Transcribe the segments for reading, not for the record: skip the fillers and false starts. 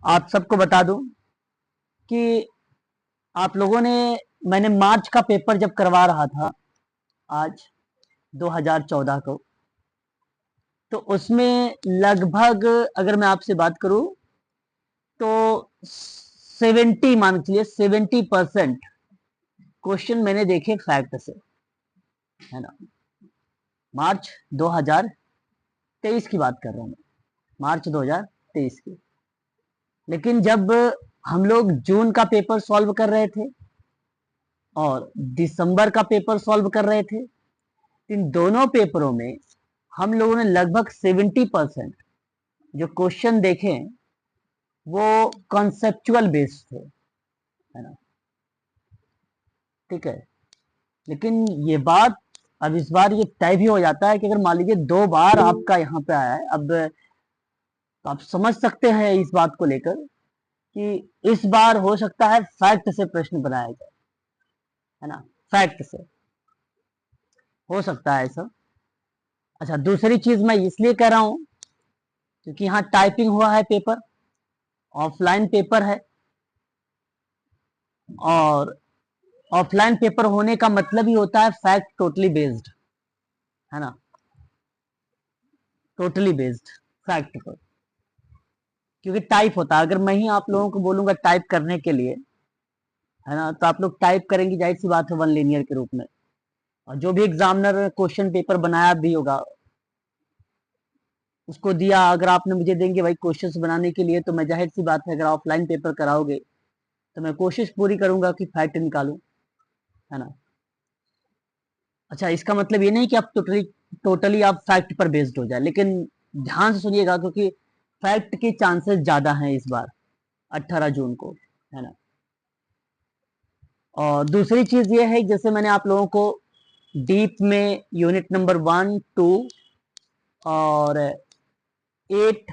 आप सबको बता दूं कि आप लोगों ने मैंने मार्च का पेपर जब करवा रहा था आज 2014 को, तो उसमें लगभग अगर मैं आपसे बात करूं तो 70 मान के चलिए 70% क्वेश्चन मैंने देखे फैक्ट से, है ना। मार्च 2023 की बात कर रहा हूं मैं, मार्च 2023 की। लेकिन जब हम लोग जून का पेपर सॉल्व कर रहे थे और दिसंबर का पेपर सॉल्व कर रहे थे, इन दोनों पेपरों में हम लोगों ने लगभग 70% जो क्वेश्चन देखे वो कॉन्सेप्चुअल बेस्ड थे, है ना। ठीक है। लेकिन ये बात अब इस बार ये तय भी हो जाता है कि अगर मान लीजिए 2 बार आपका यहाँ पे आया है, अब तो आप समझ सकते हैं इस बात को लेकर कि इस बार हो सकता है फैक्ट से प्रश्न बनाया जाए, है ना। फैक्ट से हो सकता है ऐसा। अच्छा, दूसरी चीज मैं इसलिए कह रहा हूं क्योंकि यहाँ टाइपिंग हुआ है पेपर, ऑफलाइन पेपर है, और ऑफलाइन पेपर होने का मतलब ही होता है फैक्ट टोटली बेस्ड, है ना। टोटली बेस्ड फैक्ट पर, क्योंकि टाइप होता है। अगर मैं ही आप लोगों को बोलूंगा टाइप करने के लिए, है ना, तो आप लोग टाइप करेंगे, जाहिर सी बात है, वन लिनियर के रूप में। और जो भी एग्जामिनर क्वेश्चन पेपर बनाया भी होगा, उसको दिया, अगर आपने मुझे देंगे भाई क्वेश्चंस बनाने के लिए, तो मैं जाहिर सी बात है अगर ऑफलाइन पेपर कराओगे तो मैं कोशिश पूरी करूंगा कि फैक्ट निकालूं, है ना। अच्छा, इसका मतलब ये नहीं कि आप टोटली टोटली आप फैक्ट पर बेस्ड हो जाए, लेकिन ध्यान से सुनिएगा क्योंकि फैक्ट के चांसेस ज्यादा हैं इस बार 18 जून को, है ना। और दूसरी चीज ये है, जैसे मैंने आप लोगों को डीप में यूनिट नंबर 1, 2 और 8,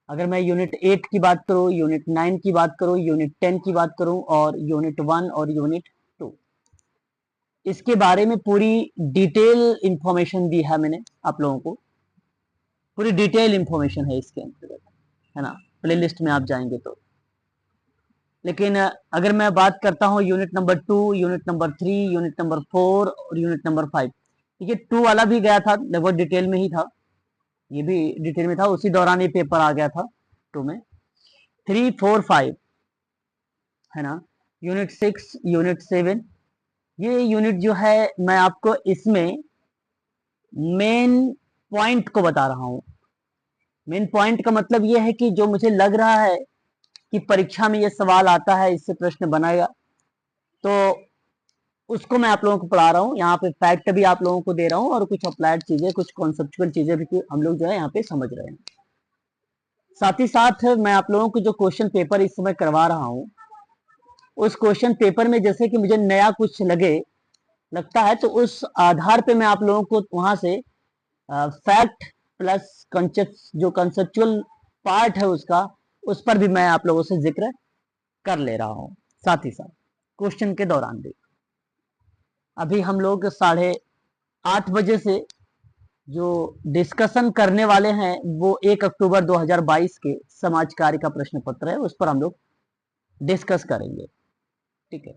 अगर मैं यूनिट 8 की बात करूं, यूनिट 9 की बात करूं, यूनिट 10 की बात करूं और यूनिट 1 और यूनिट 2, इसके बारे में पूरी डिटेल इंफॉर्मेशन दी है मैंने आप लोगों को। पूरी डिटेल इंफॉर्मेशन है इसके अंतर्गत, है ना। प्ले लिस्ट में आप जाएंगे तो। लेकिन अगर मैं बात करता हूँ unit number 2, unit number 3, unit number 4 और यूनिट नंबर 5, ये 2 वाला भी गया था, लगभग डिटेल में ही था, ये भी डिटेल में था, उसी दौरान ये पेपर आ गया था 2 में। 3, 4, 5, है ना। यूनिट 6, यूनिट 7, ये यूनिट जो है मैं आपको इसमें मेन पॉइंट को बता रहा हूँ। मेन पॉइंट का मतलब ये है कि जो मुझे लग रहा है कि परीक्षा में ये सवाल आता है, इससे प्रश्न बनाएगा, तो उसको मैं आप लोगों को पढ़ा रहा हूँ। यहाँ पे फैक्ट भी आप लोगों को दे रहा हूँ और कुछ अप्लाइड चीजें, कुछ कॉन्सेप्चुअल चीजें भी हम लोग जो है यहाँ पे समझ रहे हैं। साथ ही साथ मैं आप लोगों को जो क्वेश्चन पेपर इस समय करवा रहा हूँ, उस क्वेश्चन पेपर में जैसे कि मुझे नया कुछ लगता है, तो उस आधार पे मैं आप लोगों को वहां से फैक्ट प्लस जो कंसेप्चुअल पार्ट है उसका, उस पर भी मैं आप लोगों से जिक्र कर ले रहा हूं, साथ ही साथ क्वेश्चन के दौरान भी। अभी हम लोग 8:30 बजे से जो डिस्कशन करने वाले हैं वो 1 अक्टूबर 2022 के समाज कार्य का प्रश्न पत्र है, उस पर हम लोग डिस्कस करेंगे। ठीक है,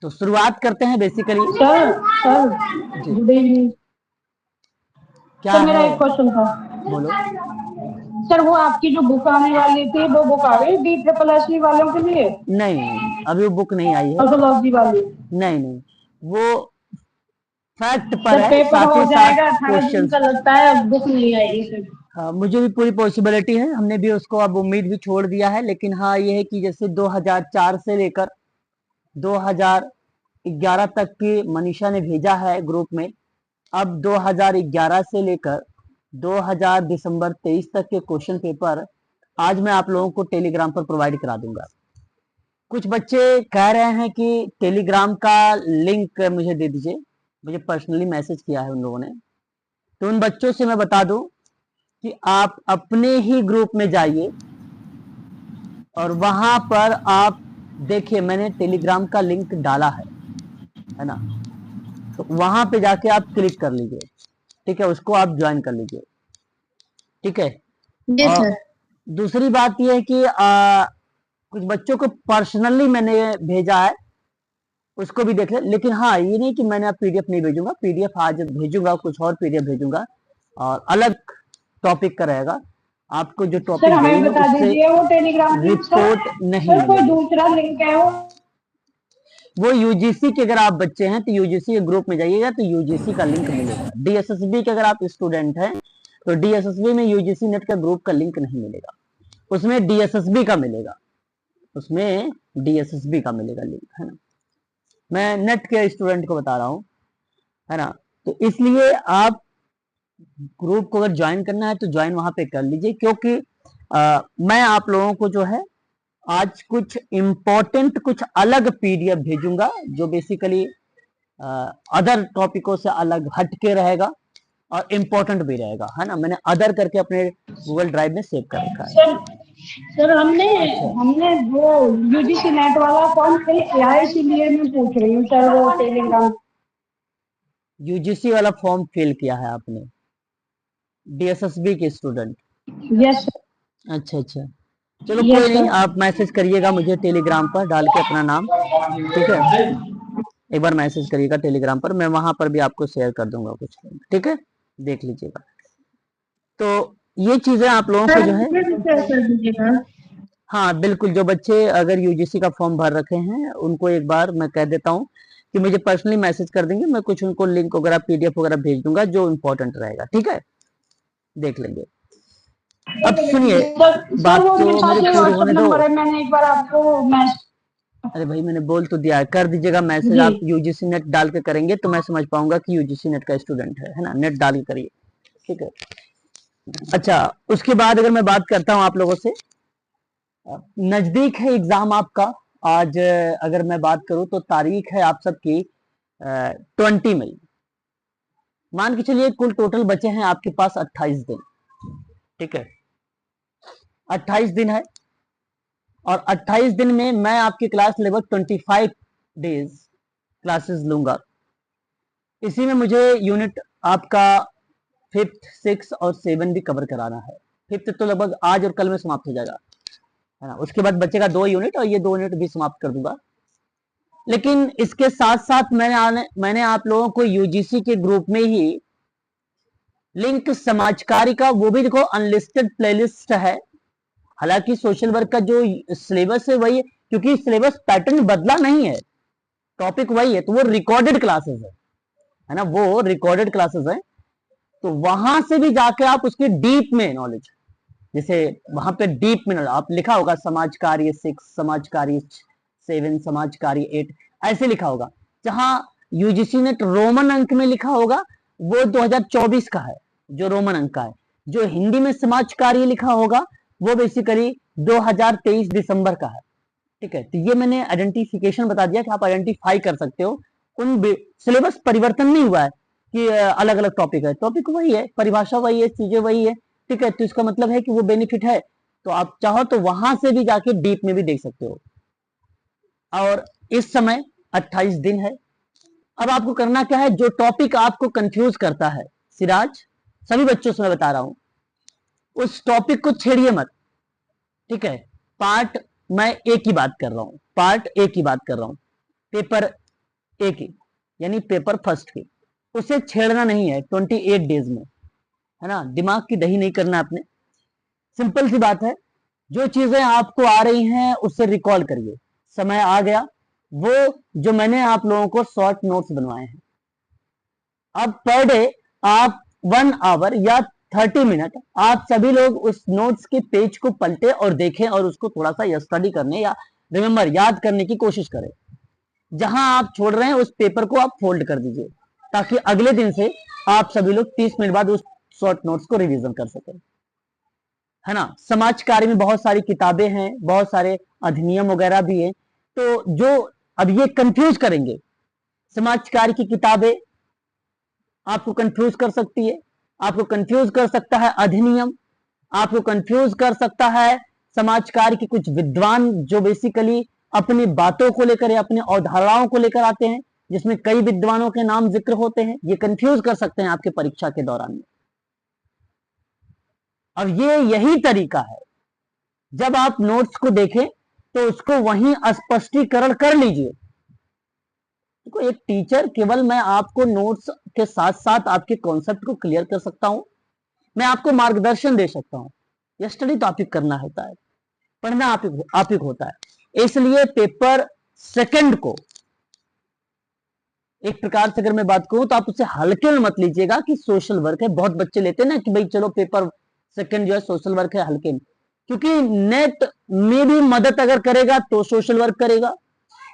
तो शुरुआत करते हैं बेसिकली। सर सर जी, गुड इवनिंग। क्या सर मेरा है, एक क्वेश्चन था। बोलो। सर वो आपकी जो बुक आने वाली थी वो बुक आ गई DSSC वालों के लिए? नहीं, अभी वो बुक नहीं आई है। सोशोलॉजी वाली? नहीं नहीं, वो फैक्ट पर सर है, पेपर साथ हो ही साथ जाएगा 18 जून क्वेश्चंस। का, लगता है बुक नहीं आएगी सर। हाँ, मुझे भी पूरी पॉसिबिलिटी है, हमने भी उसको अब उम्मीद भी छोड़ दिया है। लेकिन हाँ, ये है कि जैसे 2004 से लेकर 2011 तक की मनीषा ने भेजा है ग्रुप में, अब 2011 से लेकर 2000 दिसंबर 23 तक के क्वेश्चन पेपर आज मैं आप लोगों को टेलीग्राम पर प्रोवाइड करा दूंगा। कुछ बच्चे कह रहे हैं कि टेलीग्राम का लिंक मुझे दे दीजिए, मुझे पर्सनली मैसेज किया है उन लोगों ने। तो उन बच्चों से मैं बता दूं कि आप अपने ही ग्रुप में जाइए और वहां पर आप देखिए, मैंने टेलीग्राम का लिंक डाला है ना। तो वहां पे जाके आप क्लिक कर लीजिए, ठीक है, उसको आप ज्वाइन कर लीजिए, ठीक है। जी और सर। दूसरी बात यह है कि कुछ बच्चों को पर्सनली मैंने भेजा है, उसको भी देख ले। लेकिन हाँ, ये नहीं कि मैंने अब पीडीएफ नहीं भेजूंगा, पीडीएफ आज भेजूंगा, कुछ और पीडीएफ भेजूंगा और अलग टॉपिक का रहेगा। आपको जो सर टॉपिक हमें भेजेंगे बता उससे दीजिए वो टेलीग्राम लिंक सर। रिपोर्ट नहीं सर कोई मिलेगी। दूसरा लिंक है वो यूजीसी के अगर आप बच्चे हैं तो यूजीसी के ग्रुप में जाइएगा तो यूजीसी का लिंक मिलेगा। डीएसएसबी के अगर आप स्टूडेंट हैं तो डीएसएसबी में यूजीसी नेट का ग्रुप का लिंक नहीं मिलेगा, उसमें डीएसएसबी का मिलेगा, उसमें डीएसएसबी का मिलेगा लिंक, है ना। मैं नेट के स्टूडेंट को बता रहा हूँ, है ना। तो इसलिए आप ग्रुप को अगर ज्वाइन करना है तो ज्वाइन वहां पे कर लीजिए, क्योंकि मैं आप लोगों को जो है आज कुछ इंपॉर्टेंट कुछ अलग पीडीएफ भेजूंगा जो बेसिकली अदर टॉपिकों से अलग हटके रहेगा और इम्पोर्टेंट भी रहेगा, है ना। मैंने अदर करके अपने गूगल ड्राइव में सेव कर रखा है। सर। सर हमने अच्छा, हमने वो यूजीसी नेट वाला फॉर्म फिल किया है, इसीलिए मैं पूछ रही हूँ सर वो टेलीग्राम। यूजीसी वाला फॉर्म फिल किया है आपने, डीएसएसबी के स्टूडेंट? यस अच्छा अच्छा, चलो कोई यस नहीं, सर। आप मैसेज करिएगा मुझे टेलीग्राम पर डाल के अपना नाम, ठीक है। एक बार मैसेज करिएगा टेलीग्राम पर, मैं वहां पर भी आपको शेयर कर दूंगा कुछ, ठीक है, देख लीजिएगा। तो ये चीजें आप लोगों को जो है, कर दीजिएगा। हाँ बिल्कुल, जो बच्चे अगर यूजीसी का फॉर्म भर रखे हैं उनको एक बार मैं कह देता हूँ कि मुझे पर्सनली मैसेज कर देंगे, मैं कुछ उनको लिंक वगैरह पीडीएफ वगैरह भेज दूंगा जो इम्पोर्टेंट रहेगा, ठीक है, देख लेंगे। अब सुनिए, सर बात वो तो मेरे पास मेरे ये पूरी व्हाट्सएप होने दो। नंबर है, मैंने एक बार आपको मैसेज। अरे भाई मैंने बोल तो दिया है, कर दीजिएगा मैसेज। जी आप यूजीसी नेट डाल के करेंगे तो मैं समझ पाऊंगा कि यूजीसी नेट का स्टूडेंट है ना। नेट डाल के करिए, ठीक है। अच्छा, उसके बाद अगर मैं बात करता हूँ आप लोगों से, नजदीक है एग्जाम आपका। आज अगर मैं बात करूं तो तारीख है आप सबकी 20 मई। मान के चलिए कुल टोटल बचे हैं आपके पास 28 दिन, ठीक है, 28 दिन है। और 28 दिन में मैं आपकी क्लास लगभग 25 डेज क्लासेस लूंगा। इसी में मुझे यूनिट आपका 5th 6 और 7 भी कवर कराना है। 5th तो लगभग आज और कल में समाप्त हो जाएगा, है ना। उसके बाद बचेगा 2 यूनिट और ये 2 यूनिट भी समाप्त कर दूंगा। लेकिन इसके साथ साथ मैंने आप लोगों को यूजीसी के ग्रुप में ही लिंक समाजकारी का, वो भी देखो अनलिस्टेड प्लेलिस्ट है। हालांकि सोशल वर्क का जो सिलेबस है वही है, क्योंकि सिलेबस पैटर्न बदला नहीं है, टॉपिक वही है, तो वो रिकॉर्डेड क्लासेस है ना, वो रिकॉर्डेड क्लासेस है। तो वहां से भी जाके आप उसके डीप में नॉलेज, जैसे वहां पे डीप में आप लिखा होगा समाज कार्य 6, समाज कार्य 7, समाज कार्य 8, ऐसे लिखा होगा। जहां यूजीसी ने रोमन अंक में लिखा होगा वो 2024 का है, जो रोमन अंक का है। जो हिंदी में समाज कार्य लिखा होगा वो बेसिकली 2023 दिसंबर का है, ठीक है। तो ये मैंने आइडेंटिफिकेशन बता दिया कि आप आइडेंटिफाई कर सकते हो। उन सिलेबस परिवर्तन नहीं हुआ है कि अलग अलग टॉपिक है, टॉपिक वही है, परिभाषा वही है, चीजें वही है, ठीक है। तो इसका मतलब है कि वो बेनिफिट है। तो आप चाहो तो वहां से भी जाके डीप में भी देख सकते हो। और इस समय 28 दिन है। अब आपको करना क्या है, जो टॉपिक आपको कंफ्यूज करता है, सिराज सभी बच्चों से मैं बता रहा हूं, उस टॉपिक को छेड़िए मत, ठीक है। पार्ट मैं एक ही बात कर रहा हूं, पार्ट एक ही बात कर रहा हूं, पेपर एक ही, यानी पेपर फर्स्ट की, उसे छेड़ना नहीं है 28 डेज में, है ना। दिमाग की दही नहीं करना आपने, सिंपल सी बात है। जो चीजें आपको आ रही हैं उससे रिकॉल करिए। समय आ गया, वो जो मैंने आप लोगों को शॉर्ट नोट्स बनवाए हैं, अब पर डे आप 1 आवर या 30 मिनट आप सभी लोग उस नोट्स के पेज को पलटे और देखें और उसको थोड़ा सा स्टडी करने या रिमेंबर याद करने की कोशिश करें। जहां आप छोड़ रहे हैं उस पेपर को आप फोल्ड कर दीजिए, ताकि अगले दिन से आप सभी लोग 30 मिनट बाद उस शॉर्ट नोट्स को रिवीजन कर सकें, है ना। समाज कार्य में बहुत सारी किताबें हैं, बहुत सारे अधिनियम वगैरह भी हैं। तो जो अब ये कंफ्यूज करेंगे, समाज कार्य की किताबें आपको कंफ्यूज कर सकती है, आपको कंफ्यूज कर सकता है अधिनियम, आपको कंफ्यूज कर सकता है समाज कार्य के कुछ विद्वान जो बेसिकली अपनी बातों को लेकर या अपनी अवधारणाओं को लेकर आते हैं, जिसमें कई विद्वानों के नाम जिक्र होते हैं। ये कंफ्यूज कर सकते हैं आपके परीक्षा के दौरान में। अब ये यही तरीका है जब आप नोट्स को देखें तो उसको वहीं स्पष्टीकरण कर लीजिए। देखो एक टीचर केवल मैं आपको नोट्स के साथ साथ आपके कॉन्सेप्ट को क्लियर कर सकता हूं, मैं आपको मार्गदर्शन दे सकता हूं। यह स्टडी तो आप ही करना होता है, पढ़ना आप ही को होता है। इसलिए पेपर सेकंड को एक प्रकार से अगर मैं बात करूं तो आप उसे हल्के में मत लीजिएगा कि सोशल वर्क है। बहुत बच्चे लेते हैं ना कि भाई चलो पेपर सेकंड जो है सोशल वर्क है, हल्के में, क्योंकि नेट में भी मदद अगर करेगा तो सोशल वर्क करेगा,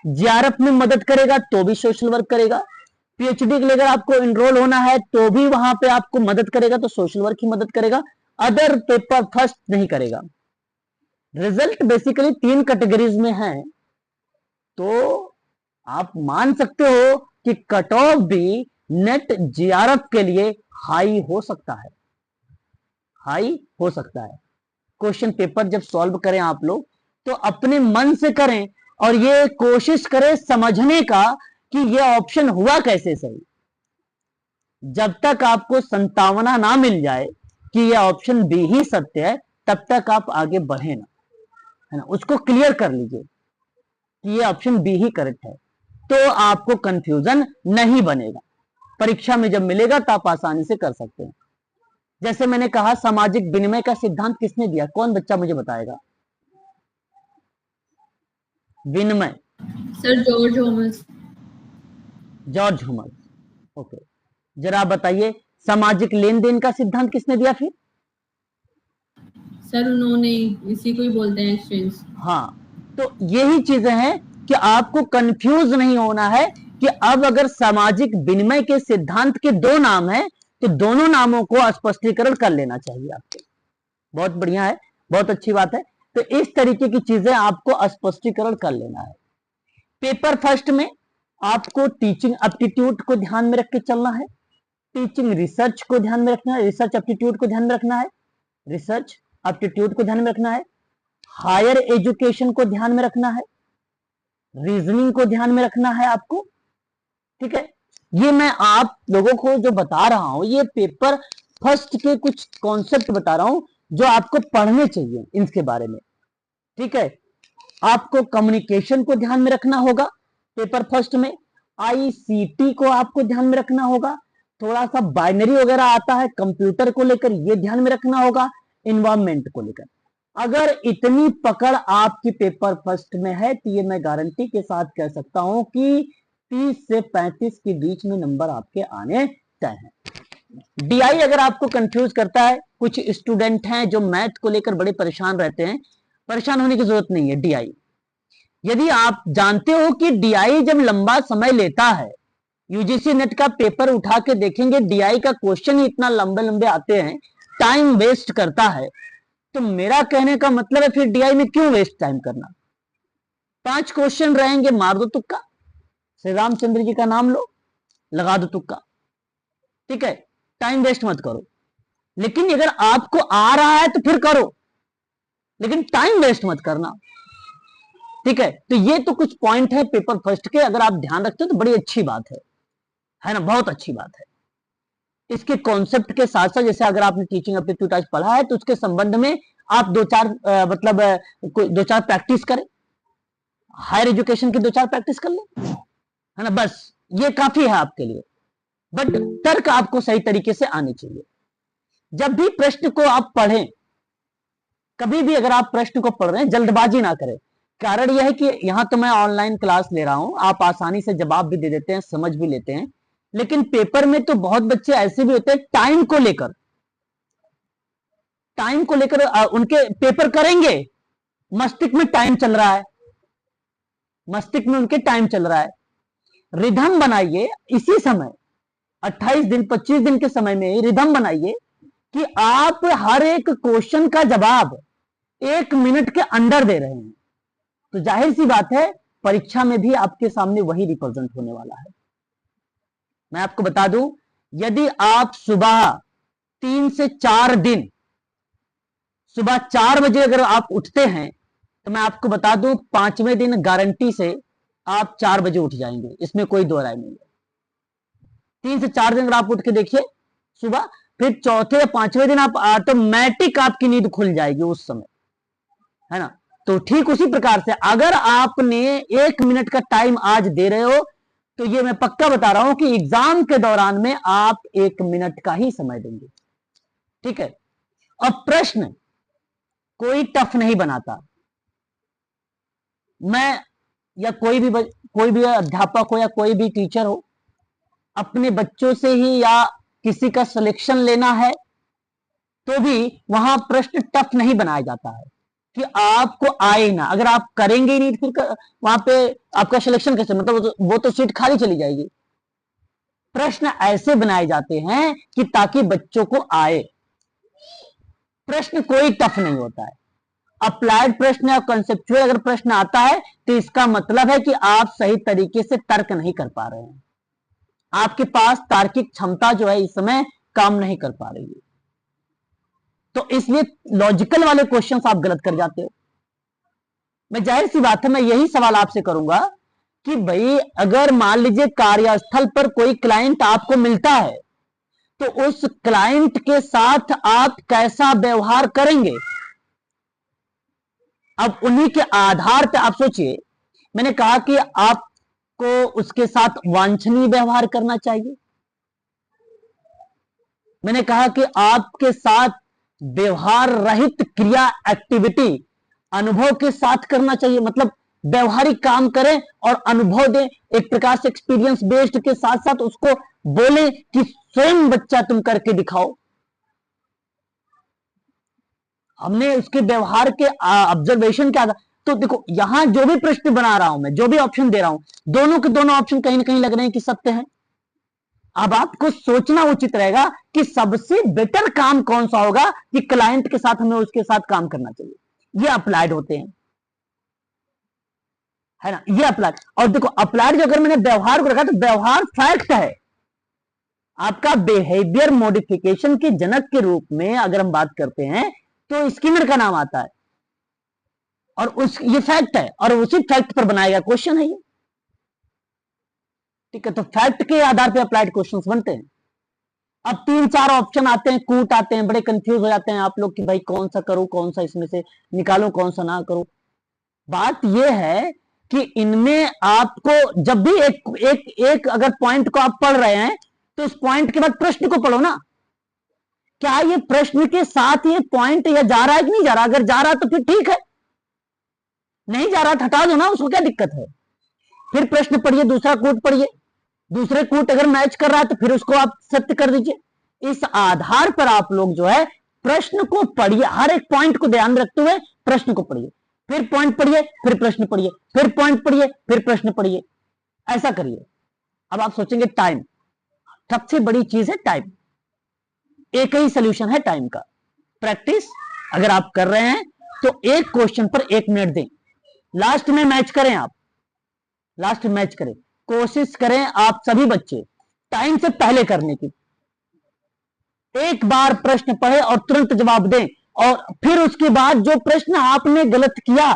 जीआरएफ में मदद करेगा तो भी सोशल वर्क करेगा, पीएचडी के लिए अगर आपको एनरोल होना है तो भी वहां पे आपको मदद करेगा, तो सोशल वर्क ही मदद करेगा, अदर पेपर फर्स्ट नहीं करेगा। रिजल्ट बेसिकली 3 कैटेगरीज में है, तो आप मान सकते हो कि कट ऑफ भी नेट जीआरएफ के लिए हाई हो सकता है, हाई हो सकता है। क्वेश्चन पेपर जब सॉल्व करें आप लोग तो अपने मन से करें और ये कोशिश करें समझने का कि ये ऑप्शन हुआ कैसे सही। जब तक आपको संतावना ना मिल जाए कि ये ऑप्शन बी ही सत्य है, तब तक आप आगे बढ़े ना, है ना। उसको क्लियर कर लीजिए कि ये ऑप्शन बी ही करेक्ट है, तो आपको कंफ्यूजन नहीं बनेगा। परीक्षा में जब मिलेगा तो आप आसानी से कर सकते हैं। जैसे मैंने कहा, सामाजिक विनिमय का सिद्धांत किसने दिया? कौन बच्चा मुझे बताएगा? विनिमय, sir George homes. George homes, okay. जरा बताइए, सामाजिक लेन देन का सिद्धांत किसने दिया फिर? सर उन्होंने, इसी को ही बोलते हैं एक्सचेंज। हाँ, तो यही चीजें हैं कि आपको कंफ्यूज नहीं होना है कि अब अगर सामाजिक विनिमय के सिद्धांत के 2 नाम हैं तो दोनों नामों को स्पष्टीकरण कर लेना चाहिए आपको। बहुत बढ़िया है, बहुत अच्छी बात है। तो इस तरीके की चीजें आपको स्पष्टीकरण कर लेना है। पेपर फर्स्ट में आपको टीचिंग एप्टीट्यूड को ध्यान में रख के चलना है, टीचिंग रिसर्च को ध्यान में रखना है, रिसर्च एप्टीट्यूड को ध्यान में रखना है, रिसर्च एप्टीट्यूड को ध्यान में रखना है, हायर एजुकेशन को ध्यान में रखना है, रीजनिंग को ध्यान में रखना है आपको, ठीक है। ये मैं आप लोगों को जो बता रहा हूं, ये पेपर फर्स्ट के कुछ कॉन्सेप्ट बता रहा हूं जो आपको पढ़ने चाहिए इनके बारे में, ठीक है। आपको कम्युनिकेशन को ध्यान में रखना होगा पेपर फर्स्ट में, आईसीटी को आपको ध्यान में रखना होगा, थोड़ा सा बाइनरी वगैरह आता है कंप्यूटर को लेकर, ये ध्यान में रखना होगा, इन्वायरमेंट को लेकर। अगर इतनी पकड़ आपकी पेपर फर्स्ट में है तो ये मैं गारंटी के साथ कह सकता हूं कि 30 से 35 के बीच में नंबर आपके आने तय हैं। डीआई अगर आपको कंफ्यूज करता है, कुछ स्टूडेंट हैं जो मैथ को लेकर बड़े परेशान रहते हैं, परेशान होने की जरूरत नहीं है। डीआई, यदि आप जानते हो कि डीआई जब लंबा समय लेता है, यूजीसी नेट का पेपर उठा के देखेंगे, डीआई का क्वेश्चन ही इतना लंबे लंबे आते हैं, टाइम वेस्ट करता है, तो मेरा कहने का मतलब है फिर डीआई में क्यों वेस्ट टाइम करना। 5 क्वेश्चन रहेंगे, मार दो तुक्का, श्री रामचंद्र जी का नाम लो, लगा दो तुक्का, ठीक है। टाइम वेस्ट मत करो। लेकिन अगर आपको आ रहा है तो फिर करो, लेकिन टाइम वेस्ट मत करना, ठीक है। तो ये तो कुछ पॉइंट है पेपर फर्स्ट के, अगर आप ध्यान रखते हो तो बड़ी अच्छी बात है ना, बहुत अच्छी बात है। इसके कॉन्सेप्ट के साथ साथ, जैसे अगर आपने टीचिंग एप्टीट्यूड आज पढ़ा है तो उसके संबंध में आप 2-4 प्रैक्टिस करें, हायर एजुकेशन की 2-4 प्रैक्टिस कर लें, है ना, बस ये काफी है आपके लिए। बट तर्क आपको सही तरीके से आनी चाहिए। जब भी प्रश्न को आप पढ़ें, कभी भी अगर आप प्रश्न को पढ़ रहे हैं, जल्दबाजी ना करें। कारण यह है कि यहां तो मैं ऑनलाइन क्लास ले रहा हूं, आप आसानी से जवाब भी दे देते हैं, समझ भी लेते हैं, लेकिन पेपर में तो बहुत बच्चे ऐसे भी होते हैं टाइम को लेकर उनके पेपर करेंगे, मस्तिष्क में टाइम चल रहा है, मस्तिष्क में उनके टाइम चल रहा है। रिदम बनाइए इसी समय, 28 दिन 25 दिन के समय में रिदम बनाइए कि आप हर एक क्वेश्चन का जवाब 1 मिनट के अंदर दे रहे हैं, तो जाहिर सी बात है परीक्षा में भी आपके सामने वही रिप्रेजेंट होने वाला है। मैं आपको बता दूं, यदि आप सुबह 3 से 4 दिन सुबह 4 बजे अगर आप उठते हैं, तो मैं आपको बता दूं 5वें दिन गारंटी से आप 4 बजे उठ जाएंगे, इसमें कोई दो राय नहीं है। 3 से 4 दिन अगर आप उठ के देखिए सुबह, फिर चौथे या 5वें दिन आप ऑटोमेटिक आपकी नींद खुल जाएगी उस समय, है ना। तो ठीक उसी प्रकार से अगर आपने 1 मिनट का टाइम आज दे रहे हो तो ये मैं पक्का बता रहा हूं कि एग्जाम के दौरान में आप 1 मिनट का ही समय देंगे। ठीक है। अब प्रश्न कोई टफ नहीं बनाता। मैं या कोई भी अध्यापक हो या कोई भी टीचर हो, अपने बच्चों से ही या किसी का सिलेक्शन लेना है तो भी वहां प्रश्न टफ नहीं बनाया जाता है कि आपको आए ना। अगर आप करेंगे ही नहीं तो फिर वहां पे आपका सिलेक्शन कैसे, मतलब वो तो सीट खाली चली जाएगी। प्रश्न ऐसे बनाए जाते हैं कि ताकि बच्चों को आए। प्रश्न कोई टफ नहीं होता है। अप्लाइड प्रश्न या कंसेप्चुअल अगर प्रश्न आता है तो इसका मतलब है कि आप सही तरीके से तर्क नहीं कर पा रहे हैं, आपके पास तार्किक क्षमता जो है इस समय काम नहीं कर पा रही है। तो इसलिए लॉजिकल वाले क्वेश्चंस आप गलत कर जाते हो। मैं जाहिर सी बात है मैं यही सवाल आपसे करूंगा कि भाई अगर मान लीजिए कार्यस्थल पर कोई क्लाइंट आपको मिलता है तो उस क्लाइंट के साथ आप कैसा व्यवहार करेंगे। अब उन्हीं के आधार पर आप सोचिए। मैंने कहा कि आपको उसके साथ वांछनीय व्यवहार करना चाहिए, मैंने कहा कि आपके साथ व्यवहार रहित क्रिया एक्टिविटी अनुभव के साथ करना चाहिए, मतलब व्यवहारिक काम करें और अनुभव दें, एक प्रकार से एक्सपीरियंस बेस्ड के साथ साथ उसको बोले कि स्वयं बच्चा तुम करके दिखाओ। हमने उसके व्यवहार के ऑब्जर्वेशन क्या था। तो देखो यहां जो भी प्रश्न बना रहा हूं मैं, जो भी ऑप्शन दे रहा हूं, दोनों के दोनों ऑप्शन कहीं ना कहीं लग रहे हैं कि सत्य है। अब आपको सोचना उचित रहेगा कि सबसे बेटर काम कौन सा होगा कि क्लाइंट के साथ हमें उसके साथ काम करना चाहिए। ये अप्लाइड होते हैं, है ना, ये अप्लाइड। और देखो अप्लाइड जो अगर मैंने व्यवहार को रखा तो व्यवहार फैक्ट है। आपका बिहेवियर मॉडिफिकेशन के जनक के रूप में अगर हम बात करते हैं तो स्किनर का नाम आता है और ये फैक्ट है और उसी फैक्ट पर बनाया गया क्वेश्चन है ये। ठीक है, तो फैक्ट के आधार पर अप्लाइड क्वेश्चंस बनते हैं। अब 3-4 ऑप्शन आते हैं, कूट आते हैं, बड़े कंफ्यूज हो जाते हैं आप लोग कि भाई कौन सा करूं, कौन सा इसमें से निकालूं, कौन सा ना करूं। बात यह है कि इनमें आपको जब भी एक अगर पॉइंट को आप पढ़ रहे हैं तो उस पॉइंट के बाद प्रश्न को पढ़ो ना। क्या ये प्रश्न के साथ ये पॉइंट या जा रहा है कि नहीं जा रहा। अगर जा रहा तो फिर ठीक है, नहीं जा रहा तो हटा दो ना, उसको क्या दिक्कत है। फिर प्रश्न पढ़िए, दूसरा कूट पढ़िए, दूसरे कूट अगर मैच कर रहा है तो फिर उसको आप सत्य कर दीजिए। इस आधार पर आप लोग जो है प्रश्न को पढ़िए, हर एक पॉइंट को ध्यान रखते हुए प्रश्न को पढ़िए, फिर पॉइंट पढ़िए, फिर प्रश्न पढ़िए, फिर पॉइंट पढ़िए, फिर प्रश्न पढ़िए, ऐसा करिए। अब आप सोचेंगे टाइम, सबसे बड़ी चीज है टाइम। एक ही सोल्यूशन है टाइम का, प्रैक्टिस अगर आप कर रहे हैं तो एक क्वेश्चन पर 1 मिनट दें, लास्ट में मैच करें। आप लास्ट में मैच करें, कोशिश करें आप सभी बच्चे टाइम से पहले करने की। एक बार प्रश्न पढ़े और तुरंत जवाब दें और फिर उसके बाद जो प्रश्न आपने गलत किया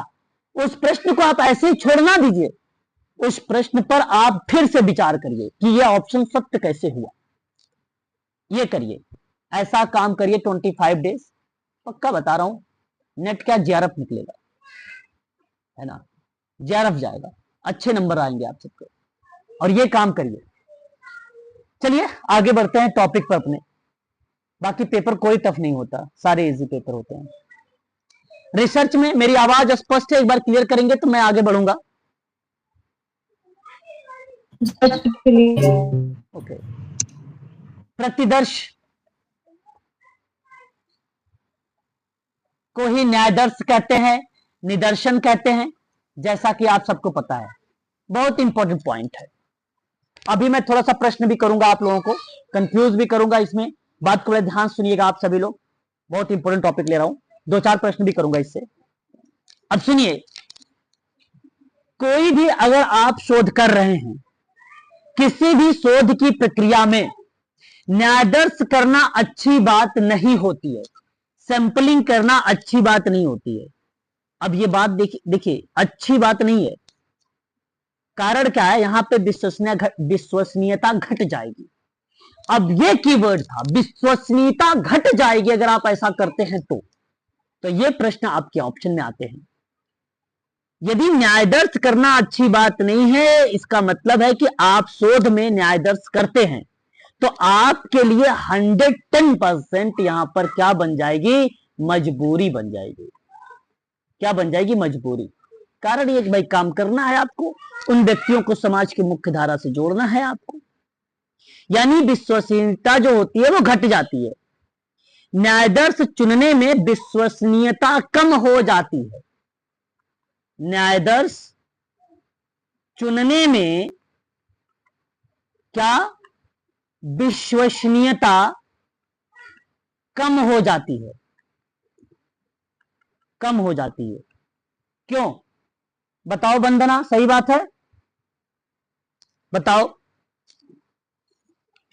उस प्रश्न को आप ऐसे ही छोड़ना दीजिए, उस प्रश्न पर आप फिर से विचार करिए कि यह ऑप्शन सत्य कैसे हुआ। यह करिए, ऐसा काम करिए 25 डेज, पक्का बता रहा हूं नेट क्या जेआरएफ निकलेगा, है ना, जेआरएफ जाएगा, अच्छे नंबर आएंगे आप सबको। और ये काम करिए। चलिए आगे बढ़ते हैं टॉपिक पर अपने। बाकी पेपर कोई टफ नहीं होता, सारे इजी पेपर होते हैं। रिसर्च में मेरी आवाज स्पष्ट है, एक बार क्लियर करेंगे तो मैं आगे बढ़ूंगा। ओके। प्रतिदर्श को ही न्यायदर्श कहते हैं, निदर्शन कहते हैं, जैसा कि आप सबको पता है। बहुत इंपॉर्टेंट पॉइंट है। अभी मैं थोड़ा सा प्रश्न भी करूंगा, आप लोगों को कंफ्यूज भी करूंगा। इसमें बात को बड़े ध्यान सुनिएगा आप सभी लोग, बहुत इंपॉर्टेंट टॉपिक ले रहा हूं, 2-4 प्रश्न भी करूंगा इससे। अब सुनिए, कोई भी अगर आप शोध कर रहे हैं, किसी भी शोध की प्रक्रिया में न्यायदर्श करना अच्छी बात नहीं होती है, सैंपलिंग करना अच्छी बात नहीं होती है। अब ये बात देखिए अच्छी बात नहीं है। कारण क्या है, यहां पे विश्वसनीयता घट जाएगी। अब ये कीवर्ड था, विश्वसनीयता घट जाएगी अगर आप ऐसा करते हैं तो तो ये प्रश्न आपके ऑप्शन में आते हैं। यदि न्याय दर्श करना अच्छी बात नहीं है, इसका मतलब है कि आप शोध में न्याय दर्श करते हैं, तो आपके लिए 110% यहां पर क्या बन जाएगी, मजबूरी बन जाएगी। क्या बन जाएगी, मजबूरी। कारण ये कि भाई काम करना है आपको, उन व्यक्तियों को समाज की मुख्य धारा से जोड़ना है आपको, यानी विश्वसनीयता जो होती है वो घट जाती है। न्यायादर्श चुनने में विश्वसनीयता कम हो जाती है। न्यायादर्श चुनने में क्या, विश्वसनीयता कम हो जाती है, कम हो जाती है। क्यों बताओ वंदना, सही बात है, बताओ।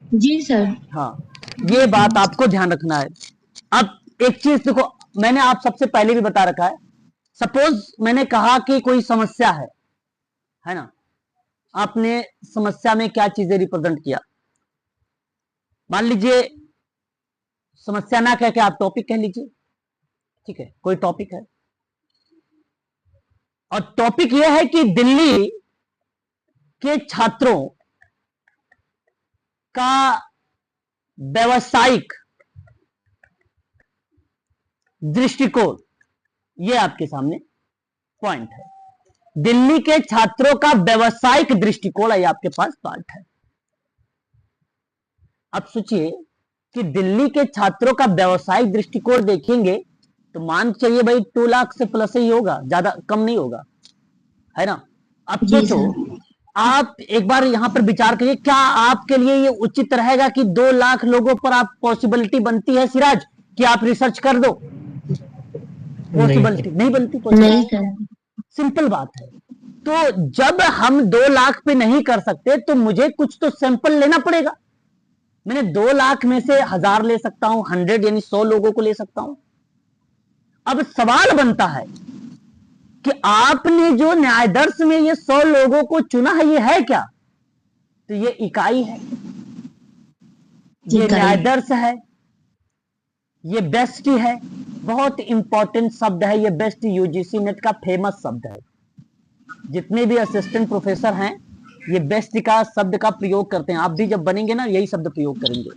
जी सर। हाँ, ये बात आपको ध्यान रखना है। अब एक चीज देखो, मैंने आप सबसे पहले भी बता रखा है, सपोज मैंने कहा कि कोई समस्या है ना, आपने समस्या में क्या चीजें रिप्रेजेंट किया। मान लीजिए समस्या ना कह के आप टॉपिक कह लीजिए, ठीक है, कोई टॉपिक है, और टॉपिक यह है कि दिल्ली के छात्रों का व्यावसायिक दृष्टिकोण, ये आपके सामने पॉइंट है। दिल्ली के छात्रों का व्यावसायिक दृष्टिकोण, ये आपके पास पार्ट है। अब सोचिए कि दिल्ली के छात्रों का व्यावसायिक दृष्टिकोण देखेंगे तो मान चलिए भाई 2 लाख से प्लस ही होगा, ज्यादा कम नहीं होगा, है ना। अब सोचो, आप एक बार यहां पर विचार करिए, क्या आपके लिए ये उचित रहेगा कि 2 लाख लोगों पर आप पॉसिबिलिटी बनती है सिराज कि आप रिसर्च कर दो? पॉसिबिलिटी नहीं बनती, नहीं सर। सिंपल बात है। तो जब हम 2 लाख पे नहीं कर सकते तो मुझे कुछ तो सैंपल लेना पड़ेगा। मैंने 2 लाख में से 1000 ले सकता हूं, 100 यानी 100 लोगों को ले सकता हूं। अब सवाल बनता है कि आपने जो न्यायदर्श में ये 100 लोगों को चुना है, ये है क्या? तो ये इकाई है, ये न्यायदर्श है, ये बेस्ट है, बहुत इंपॉर्टेंट शब्द है ये बेस्ट, यूजीसी नेट का फेमस शब्द है। जितने भी असिस्टेंट प्रोफेसर हैं ये बेस्ट का शब्द का प्रयोग करते हैं, आप भी जब बनेंगे ना यही शब्द प्रयोग करेंगे,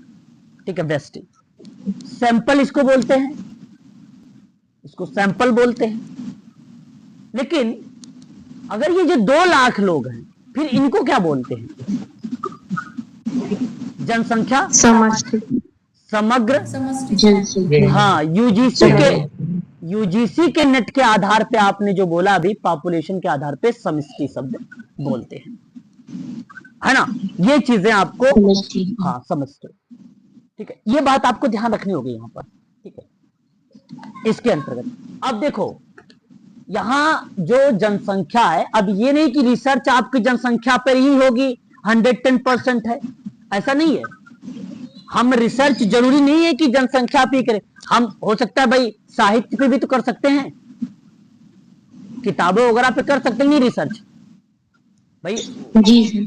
ठीक है। बेस्ट सैंपल इसको बोलते हैं, इसको सैंपल बोलते हैं। लेकिन अगर ये जो 2 लाख लोग हैं फिर इनको क्या बोलते हैं? जनसंख्या समग्र जनसंख्या। हाँ, यूजीसी के नेट के आधार पे आपने जो बोला अभी, पॉपुलेशन के आधार पे समष्टि शब्द बोलते हैं, है ना। ये चीजें आपको हाँ समझते, ठीक है। ये बात आपको ध्यान रखनी होगी यहां पर, ठीक है। इसके अंतर्गत अब देखो, यहां जो जनसंख्या है, अब ये नहीं कि रिसर्च आपकी जनसंख्या पर ही होगी 110% है, ऐसा नहीं है। हम रिसर्च जरूरी नहीं है कि जनसंख्या पे करें, हम हो सकता है भाई साहित्य पे भी तो कर सकते हैं, किताबों वगैरह पे कर सकते हैं रिसर्च भाई, जी सर,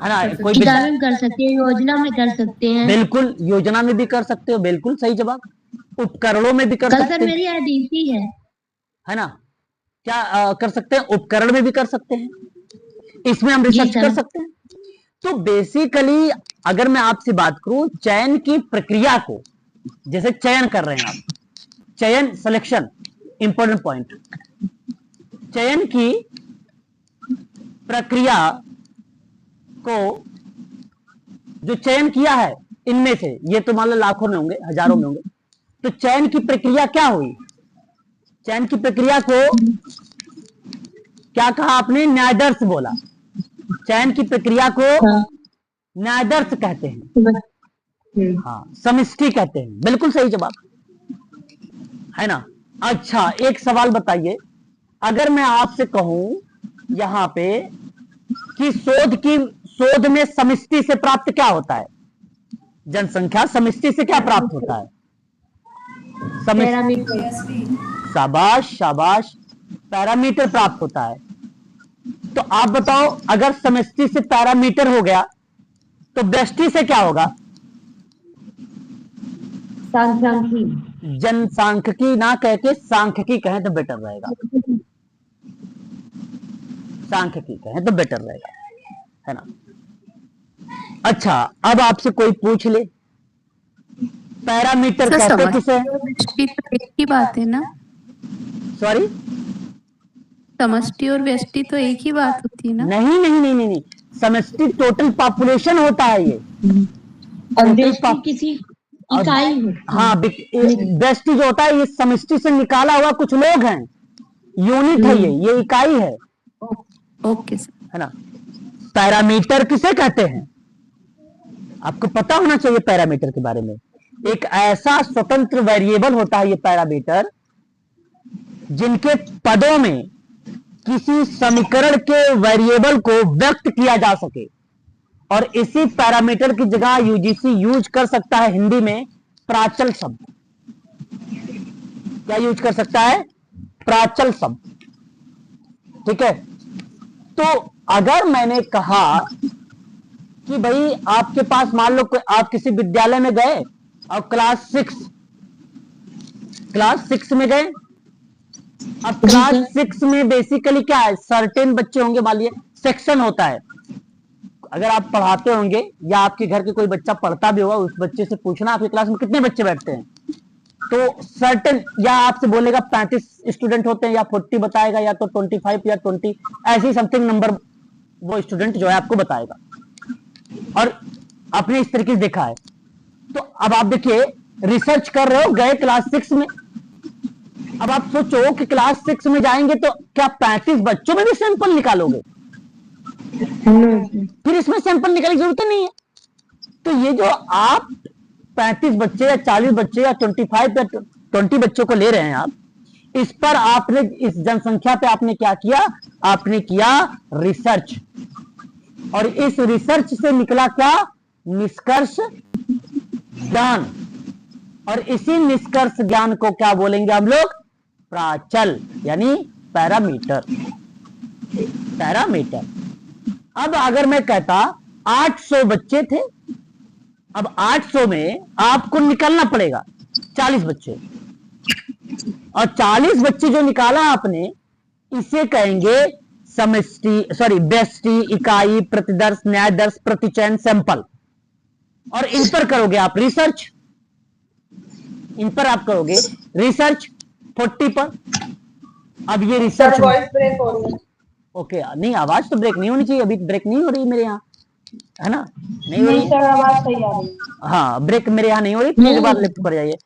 है ना। कोई किताबें में कर सकते हैं, योजना में कर सकते हैं, बिल्कुल योजना में भी कर सकते हो, बिल्कुल सही जवाब। उपकरणों में भी कर सकते हैं, सर मेरी आईडीसी है ना। क्या कर सकते हैं, उपकरण में भी कर सकते हैं, इसमें हम रिसर्च कर सकते हैं। तो बेसिकली अगर मैं आपसे बात करूं चयन की प्रक्रिया को, जैसे चयन कर रहे हैं आप, चयन सिलेक्शन इंपॉर्टेंट पॉइंट, चयन की प्रक्रिया को जो चयन किया है इनमें से, ये तो मान लो लाखों में होंगे, हजारों में होंगे, तो चयन की प्रक्रिया क्या हुई? चयन की प्रक्रिया को क्या कहा आपने? न्यायदर्श बोला। चयन की प्रक्रिया को न्यायदर्श कहते हैं, हाँ समष्टि कहते हैं, बिल्कुल सही जवाब, है ना। अच्छा एक सवाल बताइए, अगर मैं आपसे कहूं यहां पे कि शोध में समष्टि से प्राप्त क्या होता है? जनसंख्या समष्टि से क्या प्राप्त होता है? शाबाश शाबाश, पैरामीटर प्राप्त होता है। तो आप बताओ, अगर समष्टि से पैरामीटर हो गया तो व्यष्टि से क्या होगा? सांख्यिकी। जनसांख्यिकी ना कह के सांख्यिकी कहें तो बेटर रहेगा, सांख्यिकी कहें तो बेटर रहेगा, है ना। अच्छा, अब आपसे कोई पूछ ले पैरामीटर सर कहते किसे? समष्टि तो एक ही बात है ना? सॉरी, समष्टि और व्यष्टि तो एक ही बात होती है ना? नहीं नहीं नहीं नहीं नहीं, समष्टि टोटल पॉपुलेशन होता है ये। और व्यष्टि किसी इकाई है। हाँ, व्यष्टि जो होता है ये समष्टि से निकाला हुआ कुछ लोग हैं, यूनिट है ये इकाई है, ओके सर। है ना। पैरामीटर किसे कहते हैं? आपको पता होना चाहिए पैरामीटर के बारे में। एक ऐसा स्वतंत्र वेरिएबल होता है ये पैरामीटर, जिनके पदों में किसी समीकरण के वेरिएबल को व्यक्त किया जा सके, और इसी पैरामीटर की जगह यूजीसी यूज कर सकता है हिंदी में प्राचल शब्द। क्या यूज कर सकता है? प्राचल शब्द। ठीक है, तो अगर मैंने कहा कि भाई आपके पास मान लो आप किसी विद्यालय में गए और क्लास 6 में गए। अब क्लास 6 में बेसिकली क्या है, सर्टेन बच्चे होंगे, मान लिए सेक्शन होता है। अगर आप पढ़ाते होंगे या आपके घर के कोई बच्चा पढ़ता भी होगा, उस बच्चे से पूछना आपकी क्लास में कितने बच्चे बैठते हैं, तो सर्टेन या आपसे बोलेगा 35 स्टूडेंट होते हैं, या 40 बताएगा, या तो 25 या 20, ऐसी समथिंग नंबर वो स्टूडेंट जो है आपको बताएगा। और आपने इस तरीके से देखा है। तो अब आप देखिए, रिसर्च कर रहे हो, गए क्लास 6 में। अब आप सोचो कि क्लास 6 में जाएंगे तो क्या 35 बच्चों में भी सैंपल निकालोगे? फिर इसमें सैंपल निकालने की जरूरत नहीं है। तो ये जो आप 35 बच्चे या 40 बच्चे या 25 या 20 बच्चों को ले रहे हैं आप, इस पर आपने, इस जनसंख्या पे आपने क्या किया? आपने किया रिसर्च, और इस रिसर्च से निकला क्या? निष्कर्ष ज्ञान। और इसी निष्कर्ष ज्ञान को क्या बोलेंगे हम लोग? प्राचल, यानी पैरामीटर। पैरामीटर। अब अगर मैं कहता 800 बच्चे थे, अब 800 में आपको निकालना पड़ेगा 40 बच्चे, और 40 बच्चे जो निकाला आपने, इसे कहेंगे समष्टि, व्यष्टि, इकाई, प्रतिदर्श, न्यायदर्श, प्रतिचयन, सैंपल। और इन पर करोगे आप रिसर्च, इन पर आप करोगे रिसर्च 40 पर। अब ये रिसर्च वॉइस ब्रेक हो रही है। ओके, नहीं आवाज तो ब्रेक नहीं होनी चाहिए, अभी ब्रेक नहीं हो रही मेरे यहाँ, है ना? नहीं हो रही सर, आवाज सही आ रही है। हाँ, ब्रेक मेरे यहाँ नहीं हो रही, प्लीज बार लिफ्ट कर जाइए।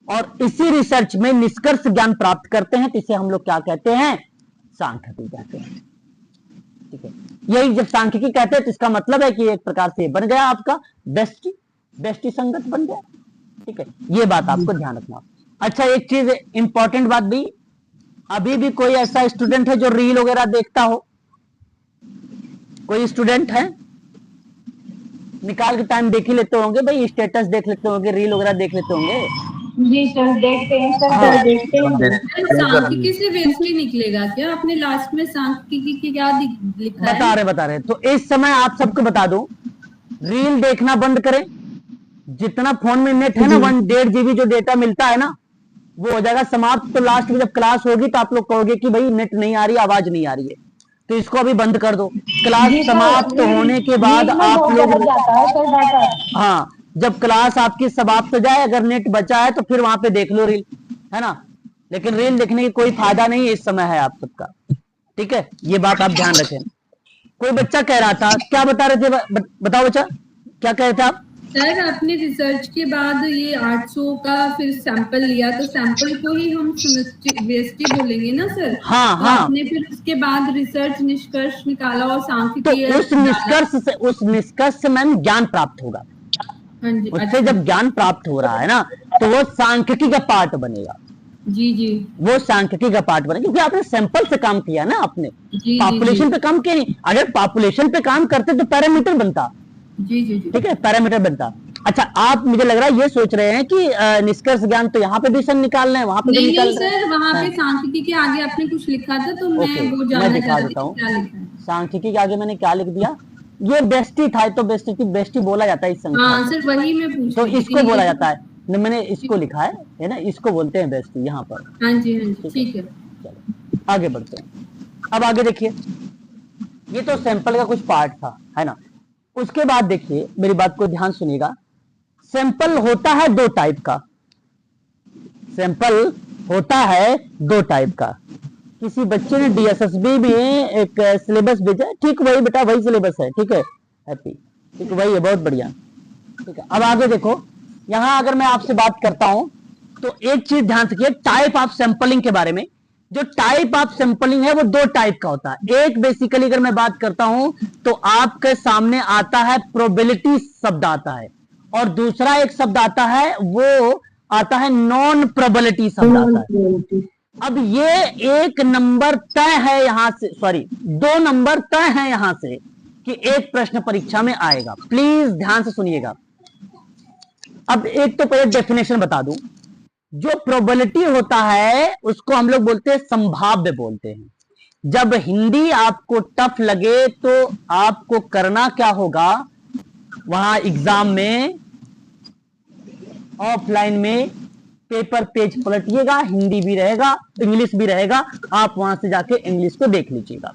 और इसी रिसर्च में निष्कर्ष ज्ञान प्राप्त करते हैं, तो इसे हम लोग क्या कहते हैं? सांख्यिकी कहते हैं। ठीक है, यही जब सांख्यिकी कहते हैं तो इसका मतलब है कि एक प्रकार से बन गया आपका व्यष्टि संगत बन गया। ठीक है, ये बात आपको ध्यान रखना। अच्छा, एक चीज इंपॉर्टेंट बात भी, अभी भी कोई ऐसा स्टूडेंट है जो रील वगैरह देखता हो? कोई स्टूडेंट है? निकाल के टाइम देख ही लेते होंगे भाई, स्टेटस देख लेते होंगे, रील वगैरह देख लेते होंगे। जी सर, देखते हैं सर, हाँ। देखते हैं। सांख्यिकी से व्यष्टि निकलेगा क्या? आपने लास्ट में सांख्यिकी की क्या लिखा है? बता रहे। तो इस समय आप सबको बता दूं, रील देखना बंद करें। जितना फोन में नेट है ना, 1.5 GB जो डेटा मिलता है ना, वो हो जाएगा समाप्त। तो लास्ट में जब क्लास होगी तो आप लोग कहोगे कि भाई नेट नहीं आ रही, आवाज नहीं आ रही है, तो इसको अभी बंद कर दो। क्लास समाप्त होने के बाद आप लोग, हाँ, जब क्लास आपकी समाप्त हो जाए, अगर नेट बचा है तो फिर वहां पे देख लो रील, है ना। लेकिन रील देखने की कोई फायदा नहीं इस समय है आप सबका। ठीक है, ये बात आप ध्यान रखें। कोई बच्चा कह रहा था, क्या बता रहे थे? बताओ बच्चा, क्या कह रहे थे आप? सर, आपने रिसर्च के बाद ये 800 का फिर सैंपल लिया, तो सैंपल को ही हम व्यष्टि बोलेंगे ना सर? हाँ तो हाँ। आपने फिर उसके बाद रिसर्च निष्कर्ष निकाला और सांख्यिकी, तो उस निष्कर्ष से मैम ज्ञान प्राप्त होगा। हाँ जी, उससे जब ज्ञान प्राप्त हो रहा है ना, तो वो सांख्यिकी का पार्ट बनेगा। जी जी, वो सांख्यिकी का पार्ट बनेगा, क्योंकि आपने सैंपल से काम किया ना, आपने पॉपुलेशन पे काम किया नहीं। अगर पॉपुलेशन पे काम करते तो पैरामीटर बनता। जी जी जी, ठीक है, पैरामीटर बनता। अच्छा, आप मुझे लग रहा है ये सोच रहे हैं कि निष्कर्ष ज्ञान तो यहाँ पे भी सर निकाल रहे हैं, वहां पे भी निकाल रहे हैं। सर, वहाँ पे सांख्यिकी के आगे आपने कुछ लिखा था, तो मैं वो जानना चाहती थी क्या लिखा है। सांख्यिकी के आगे मैंने क्या लिख दिया? ये व्यष्टि था, तो व्यष्टि बोला जाता है इस संख्या। हाँ सर, वही मैं पूछ तो रही थी। इसको बोला जाता है। नहीं, मैंने इसको लिखा है ना, इसको बोलते हैं बेस्टी यहाँ पर। हाँ जी हाँ जी ठीक है। चलो आगे बढ़ते हैं। अब आगे देखिए, ये तो सैंपल का कुछ पार्ट था, है ना। उसके बाद देखिए, मेरी बात को ध्यान सुनिएगा। सैंपल होता है दो टाइप का, सैंपल होता है दो टाइप का। किसी बच्चे ने डीएसएसबी में एक सिलेबस भेजा, ठीक वही बेटा, वही सिलेबस है, ठीक है, हैप्पी, ठीक वही है, बहुत बढ़िया, ठीक है। अब आगे देखो, यहां अगर मैं आपसे बात करता हूं तो एक चीज ध्यान रखिए, टाइप ऑफ सैंपलिंग के बारे में। जो टाइप ऑफ सैंपलिंग है वो दो टाइप का होता है। एक बेसिकली अगर मैं बात करता हूं तो आपके सामने आता है प्रोबेबिलिटी शब्द आता है, और दूसरा एक शब्द आता है, वो आता है नॉन प्रोबेबिलिटी शब्द आता है। अब ये एक नंबर तय है यहां से, सॉरी 2 नंबर तय है यहां से कि एक प्रश्न परीक्षा में आएगा। प्लीज ध्यान से सुनिएगा। अब एक तो पहले डेफिनेशन बता दूं। जो प्रोबेबिलिटी होता है उसको हम लोग बोलते हैं संभाव्य बोलते हैं। जब हिंदी आपको टफ लगे तो आपको करना क्या होगा, वहां एग्जाम में ऑफलाइन में पेपर पेज पलटिएगा, हिंदी भी रहेगा, इंग्लिश भी रहेगा, आप वहां से जाके इंग्लिश को देख लीजिएगा।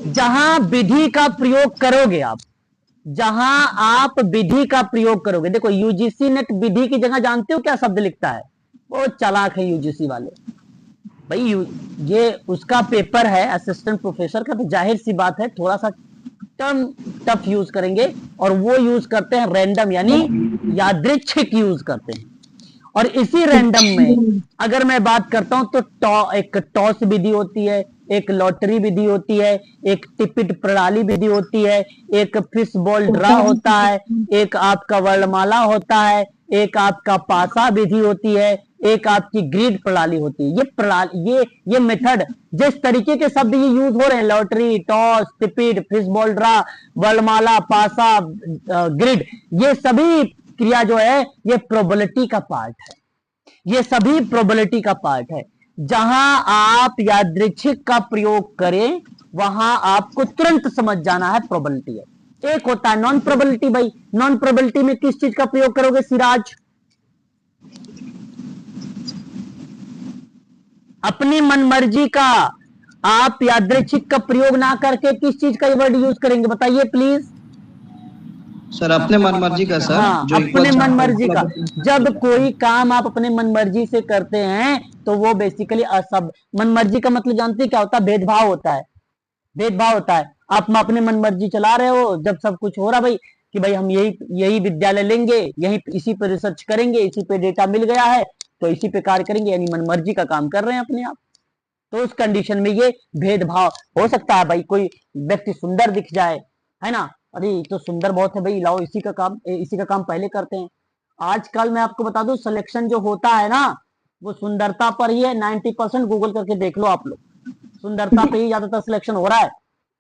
जहां विधि का प्रयोग करोगे आप, जहां आप विधि का प्रयोग करोगे, देखो यूजीसी नेट विधि की जगह जानते हो क्या शब्द लिखता है, वो चालाक है यूजीसी वाले भाई। ये उसका पेपर है असिस्टेंट प्रोफेसर का, तो जाहिर सी बात है थोड़ा सा टर्म टफ यूज करेंगे, और वो यूज करते हैं रैंडम, यानी यादृच्छिक यूज करते हैं। और इसी रैंडम में अगर मैं बात करता हूं तो एक टॉस विधि होती है, एक लॉटरी विधि होती है, एक टिकट प्रणाली विधि होती है, एक फिश बॉल ड्रा होता है, एक आपका वर्णमाला होता है, एक आपका पासा विधि होती है, एक आपकी ग्रिड प्रणाली होती है। ये प्रणाली, ये मेथड, जिस तरीके के शब्द ये यूज हो रहे हैं, lottery, toss, ticket, fish ball draw, वर्णमाला, पासा, ग्रिड, ये सभी क्रिया जो है ये प्रोबेबिलिटी का पार्ट है। ये सभी प्रोबेबिलिटी का पार्ट है। जहां आप यादृच्छिक का प्रयोग करें वहां आपको तुरंत समझ जाना है प्रोबेबिलिटी है। एक होता है नॉन प्रोबेबिलिटी। भाई नॉन प्रोबेबिलिटी में किस चीज का प्रयोग करोगे सिराज? अपनी मनमर्जी का, आप यादृच्छिक का प्रयोग ना करके किस चीज का वर्ड यूज करेंगे बताइए प्लीज। सर अपने मनमर्जी का सर। हाँ, जो अपने मनमर्जी का। जब कोई काम आप अपने मनमर्जी से करते हैं तो वो बेसिकली असब, मनमर्जी का मतलब जानते हैं क्या होता है? भेदभाव होता है, भेदभाव होता है। आप अपने मनमर्जी चला रहे हो, जब सब कुछ हो रहा भाई कि भाई हम यही विद्यालय लेंगे, यही इसी पे रिसर्च करेंगे, इसी पे डेटा मिल गया है तो इसी पे कार्य करेंगे, यानी मनमर्जी का काम कर रहे हैं अपने आप। तो उस कंडीशन में ये भेदभाव हो सकता है। भाई कोई व्यक्ति सुंदर दिख जाए, है ना, अरे तो सुंदर बहुत है भाई, लाओ इसी का काम पहले करते हैं। आजकल मैं आपको बता दूं सिलेक्शन जो होता है ना वो सुंदरता पर ही है। 90% गूगल करके देख लो आप लोग, सुंदरता पे ही ज्यादातर सिलेक्शन हो रहा है।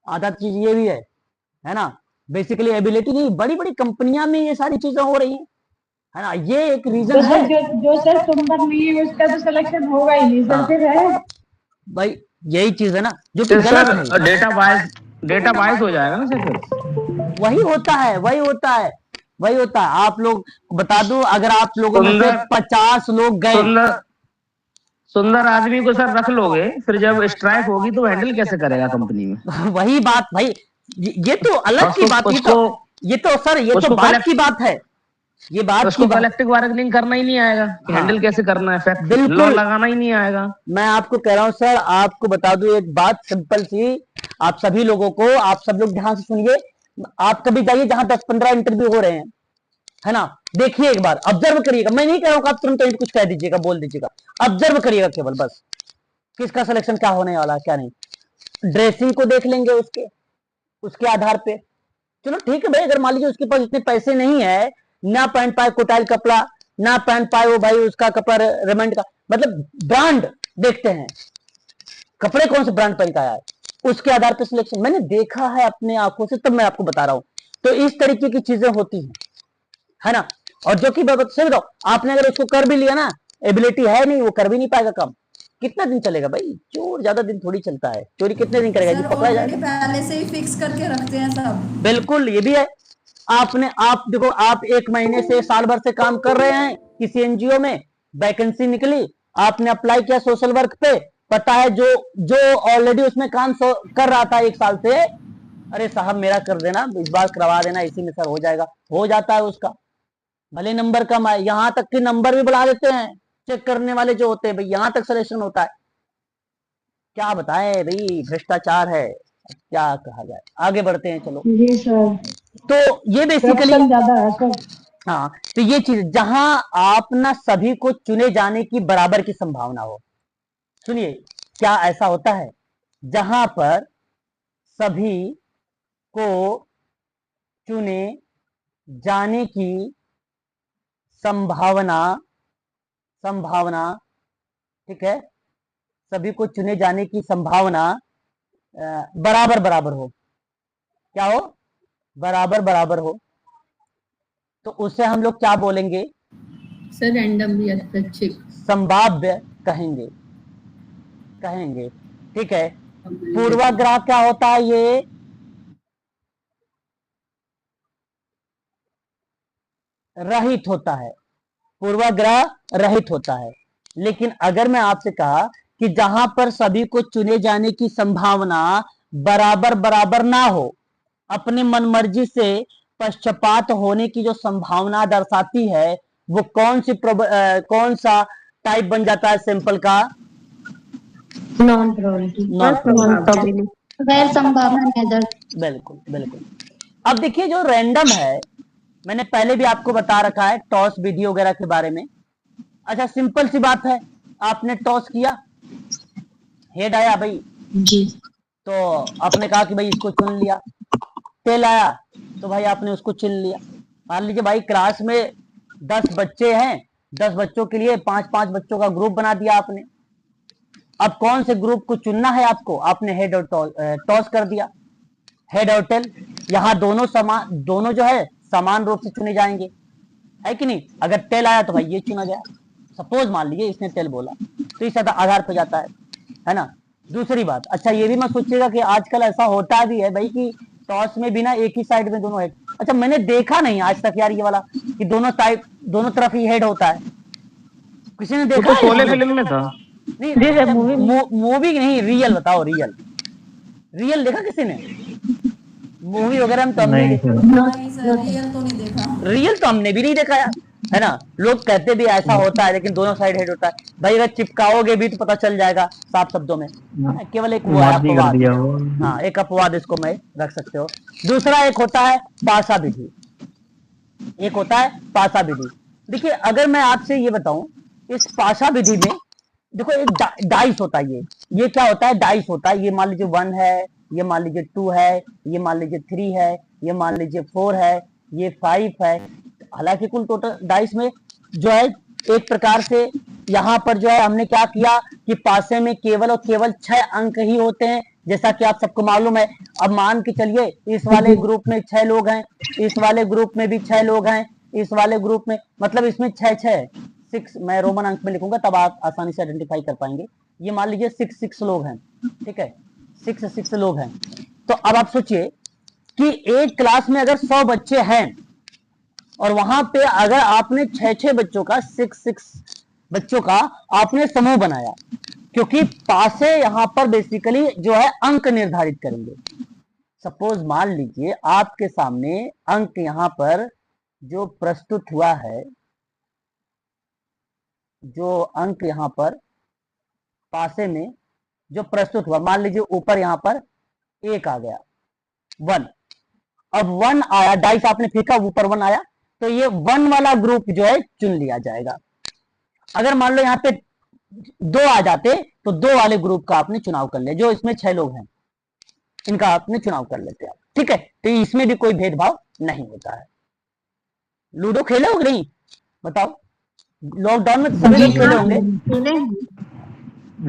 आधा चीज ये भी है ना, बेसिकली एबिलिटी नहीं। बड़ी बड़ी कंपनियां में ये सारी चीजें हो रही है ना, ये एक रीजन है। जो सर सुंदर नहीं है उसका तो सिलेक्शन होगा ही नहीं सर, फिर है भाई यही चीज है ना जो कि गलत है। डेटा बायस हो जाएगा ना सर। वही होता है, वही होता है, वही होता है। आप लोग बता दो, अगर आप लोगों में से 50 लोग गए, सुंदर आदमी को सर रख लोगे, फिर जब स्ट्राइक होगी तो हैंडल कैसे करेगा कंपनी में? वही बात भाई, ये तो अलग की बात, ये तो सर ये तो बात की बात है। ये बात उसको कलेक्टिव बार्गेनिंग करना ही नहीं आएगा, हैंडल कैसे करना है, बिल्कुल लॉ लगाना ही नहीं आएगा। मैं आपको कह रहा हूं सर, आपको बता दूं एक बात सिंपल सी, आप सभी लोगों को, आप सब लोग ध्यान से सुनिए। आप कभी जाइए जहां 10-15 इंटरव्यू हो रहे हैं, है ना, देखिए एक बार ऑब्जर्व करिएगा। मैं नहीं कह रहा हूं आप तुरंत कुछ कह दीजिएगा, बोल दीजिएगा, ऑब्जर्व करिएगा केवल बस, किसका सिलेक्शन क्या होने वाला है क्या नहीं। ड्रेसिंग को देख लेंगे उसके आधार पे। चलो ठीक है भाई, अगर मान लीजिए उसके पास इतने पैसे नहीं है, ना पहन पाए कोटाइल कपड़ा, ना पहन पाए वो भाई उसका कपड़ा रेमंड का, मतलब ब्रांड देखते हैं, कपड़े कौन से ब्रांड पहन का आया है, उसके आधार पर सिलेक्शन। मैंने देखा है अपने आंखों से, तब मैं आपको बता रहा हूं। तो इस तरीके की चीजें होती हैं, है ना। और जो कि सही बताओ, आपने अगर उसको कर भी लिया ना, एबिलिटी है नहीं, वो कर भी नहीं पाएगा काम। कितना दिन चलेगा भाई, चोर ज्यादा दिन थोड़ी चलता है, चोरी कितने दिन करेगा जी, पकड़ा जाएगा। पहले से ही फिक्स करके रखते हैं सब। बिल्कुल, ये भी है, आप देखो, आप 1 महीने से साल भर से काम कर रहे हैं किसी एनजीओ में, वैकेंसी निकली, आपने अप्लाई किया सोशल वर्क पे, पता है जो जो ऑलरेडी उसमें काम कर रहा था 1 साल से, अरे साहब मेरा कर देना, इस बार करवा देना, इसी में सर हो जाएगा, हो जाता है उसका, भले नंबर कम आए, यहां तक कि नंबर भी बढ़ा देते हैं चेक करने वाले जो होते हैं भाई, यहां तक सिलेक्शन होता है। क्या बताएं भाई, भ्रष्टाचार है, क्या कहा जाए। आगे बढ़ते हैं, चलो। जी सर, तो ये बेसिकली, करप्शन ज्यादा है सर। हाँ, तो ये चीज जहां आप ना सभी को चुने जाने की बराबर की संभावना हो, सुनिए क्या ऐसा होता है, जहां पर सभी को चुने जाने की संभावना, ठीक है, सभी को चुने जाने की संभावना बराबर बराबर हो, क्या हो, बराबर बराबर हो, तो उसे हम लोग क्या बोलेंगे, सर रैंडमली यादृच्छिक, संभाव्य कहेंगे, ठीक है। पूर्वाग्रह क्या होता है, ये रहित होता है, पूर्वाग्रह रहित होता है। लेकिन अगर मैं आपसे कहा कि जहां पर सभी को चुने जाने की संभावना बराबर बराबर ना हो, अपने मनमर्जी से पक्षपात होने की जो संभावना दर्शाती है, वो कौन सा टाइप बन जाता है सैंपल का, नॉन प्रोबेबिलिटी, गैर संभावना नजर। बिल्कुल बिल्कुल। अब देखिए जो रैंडम है, मैंने पहले भी आपको बता रखा है टॉस विधि वगैरह के बारे में। अच्छा सिंपल सी बात है, आपने टॉस किया, हेड आया भाई जी, तो आपने कहा कि भाई इसको चुन लिया, टेल आया तो भाई आपने उसको चुन लिया। मान लीजिए भाई क्लास में 10 बच्चे हैं, 10 बच्चों के लिए 5-5 बच्चों का ग्रुप बना दिया आपने। अब कौन से ग्रुप को चुनना है आपको, आपने हेड और टॉस कर दिया, हेड और टेल। यहाँ दोनों जो है समान रूप से चुने जाएंगे, है कि नहीं। अगर टेल आया तो भाई ये चुना गया, सपोज मान लीजिए इसने टेल बोला, तो इस आधार पर जाता है ना। दूसरी बात, अच्छा ये भी मत सोचिएगा कि आजकल ऐसा होता भी है भाई कि टॉस में भी ना एक ही साइड में दोनों हेड, अच्छा मैंने देखा नहीं आज तक यार ये वाला कि दोनों तरफ ही हेड होता है, किसी ने वो देखा तो है? शोले फिल्म में था। नहीं मूवी नहीं, रियल बताओ, रियल देखा किसी ने, मूवी वगैरह में तो हमने नहीं सर, रियल तो हमने भी नहीं देखा यार, है ना। लोग कहते भी ऐसा होता है, लेकिन दोनों साइड हेड होता है भाई, अगर चिपकाओगे भी तो पता चल जाएगा साफ शब्दों में, केवल एक वो है मर्जी कर अपवाद, दिया वो। हाँ एक अपवाद इसको मैं रख सकते हो। दूसरा एक होता है पासा विधि, एक होता है पासा विधि। देखिए अगर मैं आपसे ये बताऊं, इस पासा विधि में देखो एक डाइस होता है, ये क्या होता है, डाइस होता है। ये मान लीजिए 1 है, ये मान लीजिए 2 है, ये मान लीजिए 3 है, ये मान लीजिए 4 है, ये 5 है। हालांकि कुल टोटल डाइस में जो है एक प्रकार से यहाँ पर जो है हमने क्या किया कि पासे में केवल और केवल 6 अंक ही होते हैं, जैसा कि आप सबको मालूम है। अब मान के चलिए इस वाले ग्रुप में 6 लोग हैं, इस वाले ग्रुप में भी 6 लोग हैं, इस वाले ग्रुप में, मतलब इसमें 6 मैं रोमन अंक में लिखूंगा तब आप आसानी से आइडेंटिफाई कर पाएंगे। ये मान लीजिए 6 लोग हैं, ठीक है, 6 लोग हैं। तो अब आप सोचिए कि एक क्लास में अगर 100 बच्चे हैं और वहां पे अगर आपने 6 बच्चों का 6 बच्चों का आपने समूह बनाया, क्योंकि पासे यहां पर बेसिकली जो है अंक निर्धारित करेंगे। सपोज मान लीजिए आपके सामने अंक यहां पर जो प्रस्तुत हुआ है, जो अंक यहां पर पासे में जो प्रस्तुत हुआ, मान लीजिए ऊपर यहां पर 1 आ गया, 1। अब 1 आया, डाइस आपने फेंका, ऊपर 1 आया, तो ये 1 वाला ग्रुप जो है चुन लिया जाएगा। अगर मान लो यहाँ पे 2 आ जाते तो 2 वाले ग्रुप का आपने चुनाव कर लिया, जो इसमें 6 लोग हैं इनका आपने चुनाव कर लेते हैं, ठीक है। तो इसमें भी कोई भेदभाव नहीं होता है। लूडो खेले हो नहीं बताओ, लॉकडाउन में सभी लोग खेले होंगे,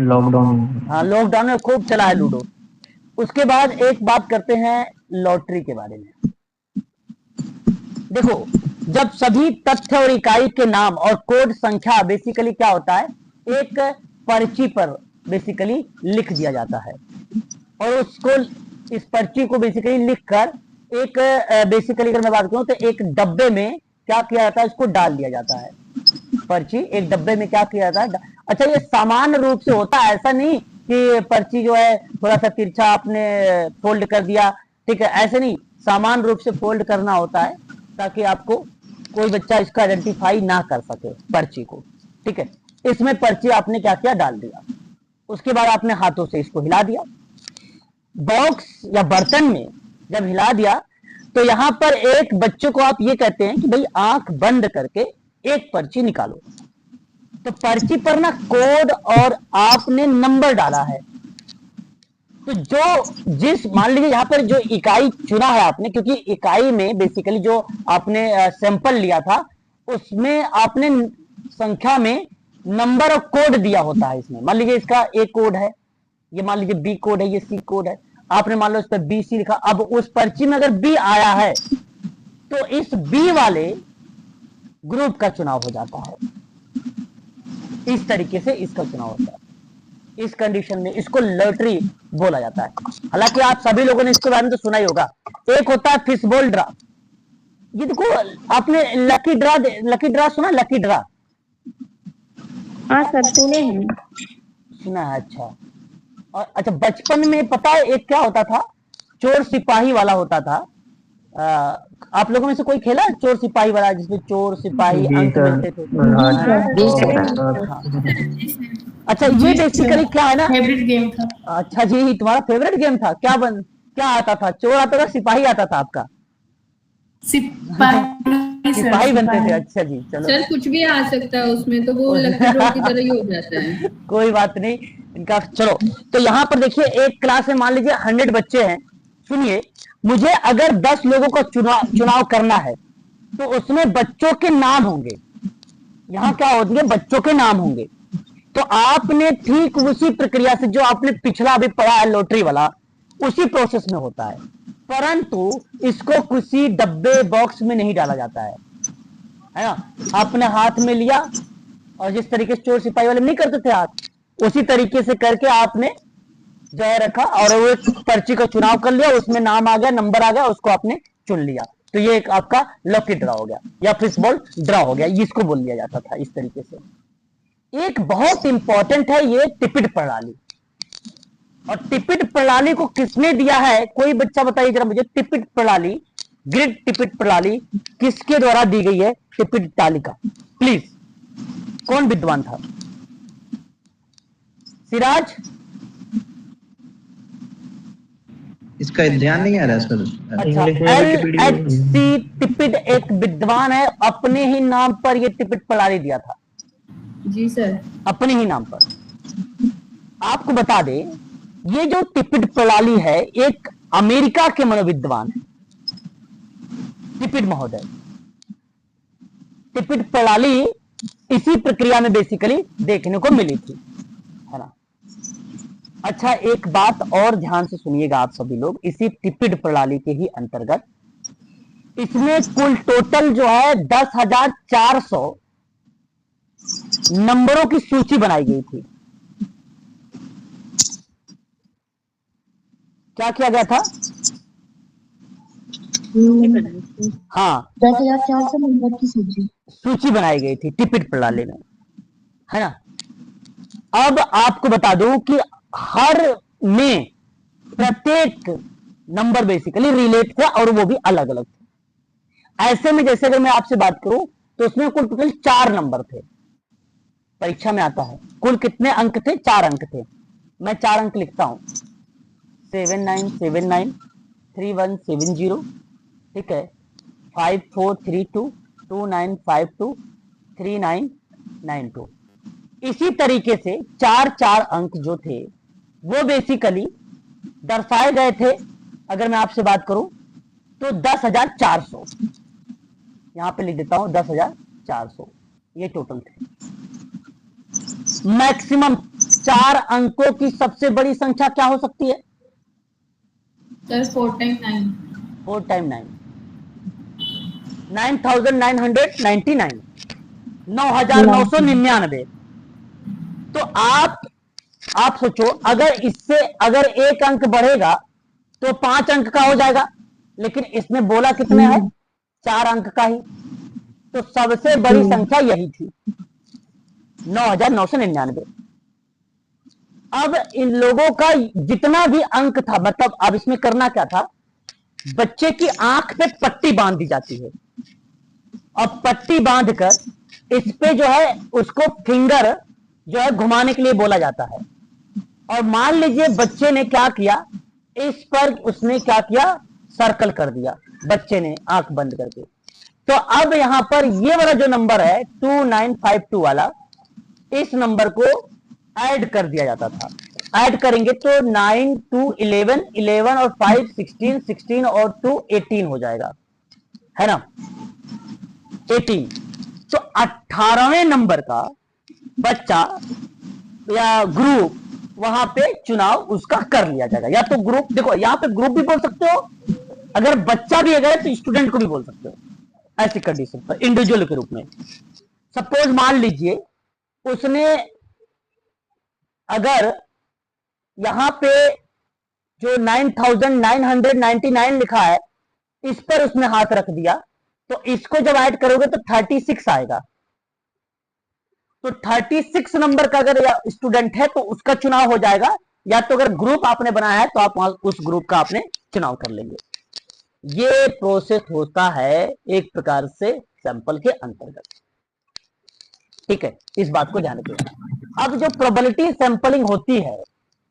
लॉकडाउन, हाँ लॉकडाउन में खूब चला है लूडो। उसके बाद एक बात करते हैं लॉटरी के बारे में। देखो जब सभी तथ्य और इकाई के नाम और कोड संख्या बेसिकली क्या होता है, एक पर्ची पर बेसिकली लिख दिया जाता है, और उसको इस पर्ची को बेसिकली लिखकर एक बेसिकली अगर मैं बात करूं तो एक डब्बे में क्या किया जाता है, इसको डाल दिया जाता है। पर्ची एक डब्बे में क्या किया जाता है। अच्छा, ये सामान्य रूप से होता है, ऐसा नहीं कि पर्ची जो है थोड़ा सा तिरछा आपने फोल्ड कर दिया, ठीक है, ऐसे नहीं, सामान्य रूप से फोल्ड करना होता है ताकि आपको कोई बच्चा इसका आइडेंटिफाई ना कर सके पर्ची को, ठीक है। इसमें पर्ची आपने क्या किया, डाल दिया, उसके बाद आपने हाथों से इसको हिला दिया। बॉक्स या बर्तन में जब हिला दिया तो यहां पर एक बच्चों को आप ये कहते हैं कि भाई आंख बंद करके एक पर्ची निकालो। तो पर्ची पर ना कोड और आपने नंबर डाला है। तो जो जिस मान लीजिए यहां पर जो इकाई चुना है आपने, क्योंकि इकाई में बेसिकली जो आपने सैंपल लिया था उसमें आपने संख्या में नंबर और कोड दिया होता है। इसमें मान लीजिए इसका ए कोड है, ये मान लीजिए बी कोड है, ये सी कोड है, आपने मान लो इस पर बी सी लिखा। अब उस पर्ची में अगर बी आया है तो इस बी वाले ग्रुप का चुनाव हो जाता है। इस तरीके से इसका चुनाव होता है। इस कंडीशन में इसको लॉटरी बोला जाता है। हालांकि आप सभी लोगों ने इसके बारे में तो सुना ही होगा। एक होता है फिशबॉल ड्रा, ये देखो आपने लकी ड्रा सुना, लकी ड्रा हाँ सर सुने हैं। सुना है, अच्छा। और अच्छा, बचपन में पता है एक क्या होता था, चोर सिपाही वाला होता था। आप लोगों में से कोई खेला चोर सिपाही वाला, जिसमें चोर सिपाही अंक मिलते थे? अच्छा, ये बेसिकली क्या है ना, फेवरेट गेम था। अच्छा जी, तुम्हारा फेवरेट गेम था। क्या आता था, चोर आता था, सिपाही आता था आपका? सिपाही बनते थे, अच्छा जी, चलो। सर कुछ भी आ सकता है उसमें, तो वो लकी ड्रॉ की तरह ही हो जाता है। कोई बात नहीं इनका, चलो। तो यहाँ पर देखिए एक क्लास में मान लीजिए 100 बच्चे हैं। सुनिए, मुझे अगर 10 लोगों का चुनाव करना है तो उसमें बच्चों के नाम होंगे। यहाँ क्या होंगे, बच्चों के नाम होंगे। तो आपने ठीक उसी प्रक्रिया से जो आपने पिछला अभी पढ़ा है लॉटरी वाला, उसी प्रोसेस में होता है, परंतु इसको किसी डब्बे बॉक्स में नहीं डाला जाता है ना। आपने हाथ में लिया और जिस तरीके से चोर सिपाही वाले नहीं करते थे हाथ, उसी तरीके से करके आपने जो है रखा और वो एक पर्ची का चुनाव कर लिया, उसमें नाम आ गया, नंबर आ गया, उसको आपने चुन लिया। तो ये एक आपका लकी ड्रा हो गया या फिशबॉल ड्रा हो गया, इसको बोल दिया जाता था इस तरीके से। एक बहुत इंपॉर्टेंट है ये टिपिट प्रणाली। और टिपिट प्रणाली को किसने दिया है, कोई बच्चा बताइए जरा मुझे। टिपिट प्रणाली, ग्रिड टिपिट प्रणाली किसके द्वारा दी गई है? टिपिट तालिका, प्लीज, कौन विद्वान था? सिराज, इसका ध्यान नहीं आ रहा सर। अच्छा, LHC टिपिट एक विद्वान है, अपने ही नाम पर ये टिपिट प्रणाली दिया था। जी सर, अपने ही नाम पर। आपको बता दे, ये जो टिपिट प्रणाली है एक अमेरिका के मनोविद्वान है, टिपिट महोदय। टिपिट प्रणाली इसी प्रक्रिया में बेसिकली देखने को मिली थी, है ना। अच्छा, एक बात और ध्यान से सुनिएगा आप सभी लोग, इसी टिपिट प्रणाली के ही अंतर्गत इसमें कुल टोटल जो है 10,400 नंबरों की सूची बनाई गई थी। क्या किया गया था? हाँ, 10,400 नंबर की सूची बनाई गई थी टिपिट प्रणाली में, है ना। अब आपको बता दूं कि हर में प्रत्येक नंबर बेसिकली रिलेट थे और वो भी अलग अलग थे। ऐसे में जैसे अगर मैं आपसे बात करूं तो उसमें कुल टोटल 4 नंबर थे। परीक्षा में आता है कुल कितने अंक थे? 4 अंक थे। मैं 4 अंक लिखता हूं, 7979 3170, ठीक है, 5432 2952 3992। इसी तरीके से 4 अंक जो थे वो बेसिकली दर्शाए गए थे। अगर मैं आपसे बात करूं तो 10,400, यहां पे लिख देता हूं 10,400, ये टोटल थे। मैक्सिमम 4 अंकों की सबसे बड़ी संख्या क्या हो सकती है? Sir 4 time 9। 4 टाइम 9, 9,999, 9,999। तो आप सोचो, अगर इससे अगर 1 अंक बढ़ेगा तो 5 अंक का हो जाएगा, लेकिन इसने बोला कितने है, 4 अंक का ही, तो सबसे बड़ी संख्या यही थी 9,999। अब इन लोगों का जितना भी अंक था, मतलब अब इसमें करना क्या था, बच्चे की आंख पे पट्टी बांध दी जाती है और पट्टी बांधकर इस पे जो है उसको फिंगर जो है घुमाने के लिए बोला जाता है। और मान लीजिए बच्चे ने क्या किया, इस पर उसने क्या किया, सर्कल कर दिया बच्चे ने आंख बंद करके। तो अब यहां पर ये वाला जो नंबर है 2952 वाला, इस नंबर को ऐड कर दिया जाता था। ऐड करेंगे तो 9 2 11, 11 और 5 16, 16 और 2 18 हो जाएगा, है ना, 18। तो 18वें नंबर का बच्चा या ग्रुप वहां पे चुनाव उसका कर लिया जाएगा। या तो ग्रुप, देखो यहां पे ग्रुप भी बोल सकते हो, अगर बच्चा भी अगर है तो स्टूडेंट को भी बोल सकते हो, ऐसी कंडीशन पर इंडिविजुअल के रूप में। सपोज मान लीजिए उसने अगर यहां पे जो 9,999 लिखा है इस पर उसने हाथ रख दिया, तो इसको जब ऐड करोगे तो 36 आएगा। तो 36 नंबर का अगर स्टूडेंट है तो उसका चुनाव हो जाएगा, या तो अगर ग्रुप आपने बनाया है तो आप उस ग्रुप का आपने चुनाव कर लेंगे। ये प्रोसेस होता है एक प्रकार से सैंपल के अंतर्गत, ठीक है, इस बात को ध्यान रखिए। अब जो प्रोबेबिलिटी सैंपलिंग होती है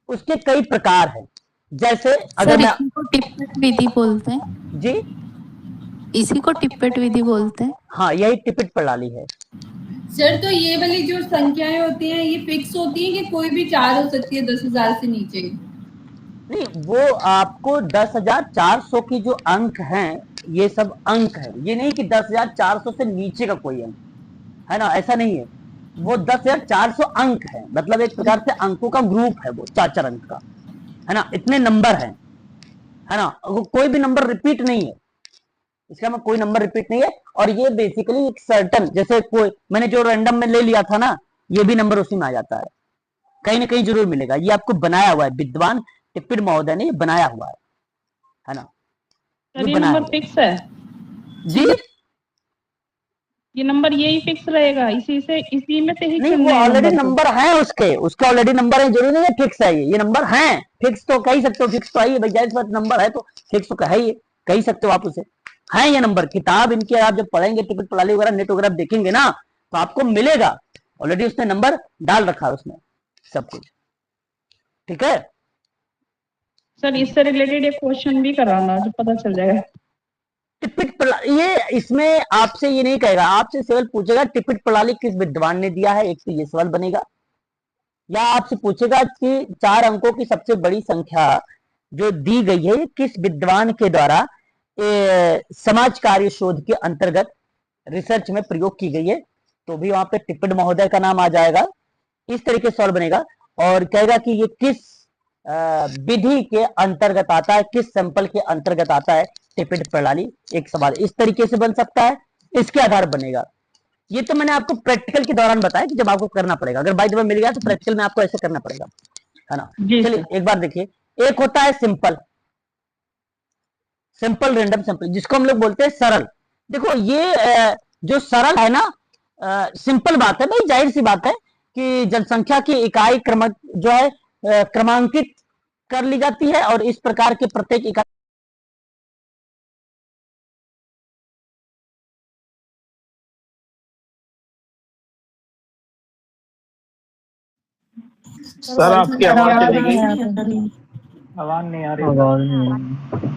उसके कई प्रकार हैं, जैसे अगर सर मैं, इसी को टिप्पेट विधि बोलते हैं। जी इसी को टिप्पेट विधि बोलते हैं। हाँ, यही टिपिट प्रणाली है। सर तो ये वाली जो संख्याएं होती हैं ये फिक्स होती हैं कि कोई भी 4 हो सकती है 10,000 से नीचे? नहीं, वो आपको 10,400 की जो अंक हैं ये सब अंक है, ये नहीं कि 10,400 से नीचे का कोई अंक, है ना, ऐसा नहीं है। वो 10,400 अंक है, मतलब एक प्रकार से अंकों का ग्रुप है वो, 4 अंक का, है ना, इतने नंबर है ना, वो कोई भी नंबर रिपीट नहीं है, इसका में कोई नंबर रिपीट नहीं है। और ये बेसिकली एक सर्टन, जैसे कोई मैंने जो रैंडम में ले लिया था ना, ये भी नंबर उसी में आ जाता है, कहीं ना कहीं जरूर मिलेगा। ये आपको बनाया हुआ है, विद्वान टिप्पिट महोदय ने बनाया हुआ है ना, सर ये नंबर फिक्स है जी। ये नंबर यही फिक्स रहेगा, इसी में से ही नहीं, वो चुनना है ऑलरेडी नंबर को। नंबर है उसके ऑलरेडी नंबर है, जरूरी नहीं है फिक्स है। ये नंबर है, फिक्स तो कह ही सकते हो, फिक्स तो है भाई, जाहिर बात नंबर है तो फिक्स तो कह ही सकते हो आप उसे, है ये नंबर। किताब इनकी आप जब पढ़ेंगे, टिकट प्रणाली वगैरह नेट वगैरह देखेंगे ना, तो आपको मिलेगा, ऑलरेडी उसने नंबर डाल रखा है उसमें सब कुछ, ठीक है। सर इससे रिलेटेड एक क्वेश्चन भी कराना जो पता चल जाएगा। टिपिट ये इसमें आपसे ये नहीं कहेगा, आपसे सवाल पूछेगा टिपिट प्रणाली किस विद्वान ने दिया है, एक तो ये सवाल बनेगा, या आपसे पूछेगा कि 4 अंकों की सबसे बड़ी संख्या जो दी गई है किस विद्वान के द्वारा समाज कार्य शोध के अंतर्गत रिसर्च में प्रयोग की गई है, तो भी वहां पे टिपिट महोदय का नाम आ जाएगा। इस तरीके से सवाल बनेगा और कहेगा कि ये किस विधि के अंतर्गत आता है, किस सैंपल के अंतर्गत आता है टिपिट प्रणाली, एक सवाल इस तरीके से बन सकता है, इसके आधार बनेगा। ये तो मैंने आपको प्रैक्टिकल के दौरान बताया कि जब आपको करना पड़ेगा, अगर बाय द वे मिल गया तो प्रैक्टिकल में आपको ऐसे करना पड़ेगा, है ना। चलिए एक बार देखिए, एक होता है सिंपल रैंडम सैंपल, जिसको हम लोग बोलते हैं सरल। देखो ये जो सरल है ना, सिंपल बात है भाई, जाहिर सी बात है कि जनसंख्या की इकाई क्रम जो है क्रमांकित कर ली जाती है और इस प्रकार के प्रत्येक इकाई सर आपकी आवाज चली गई, आवाज नहीं आ रही।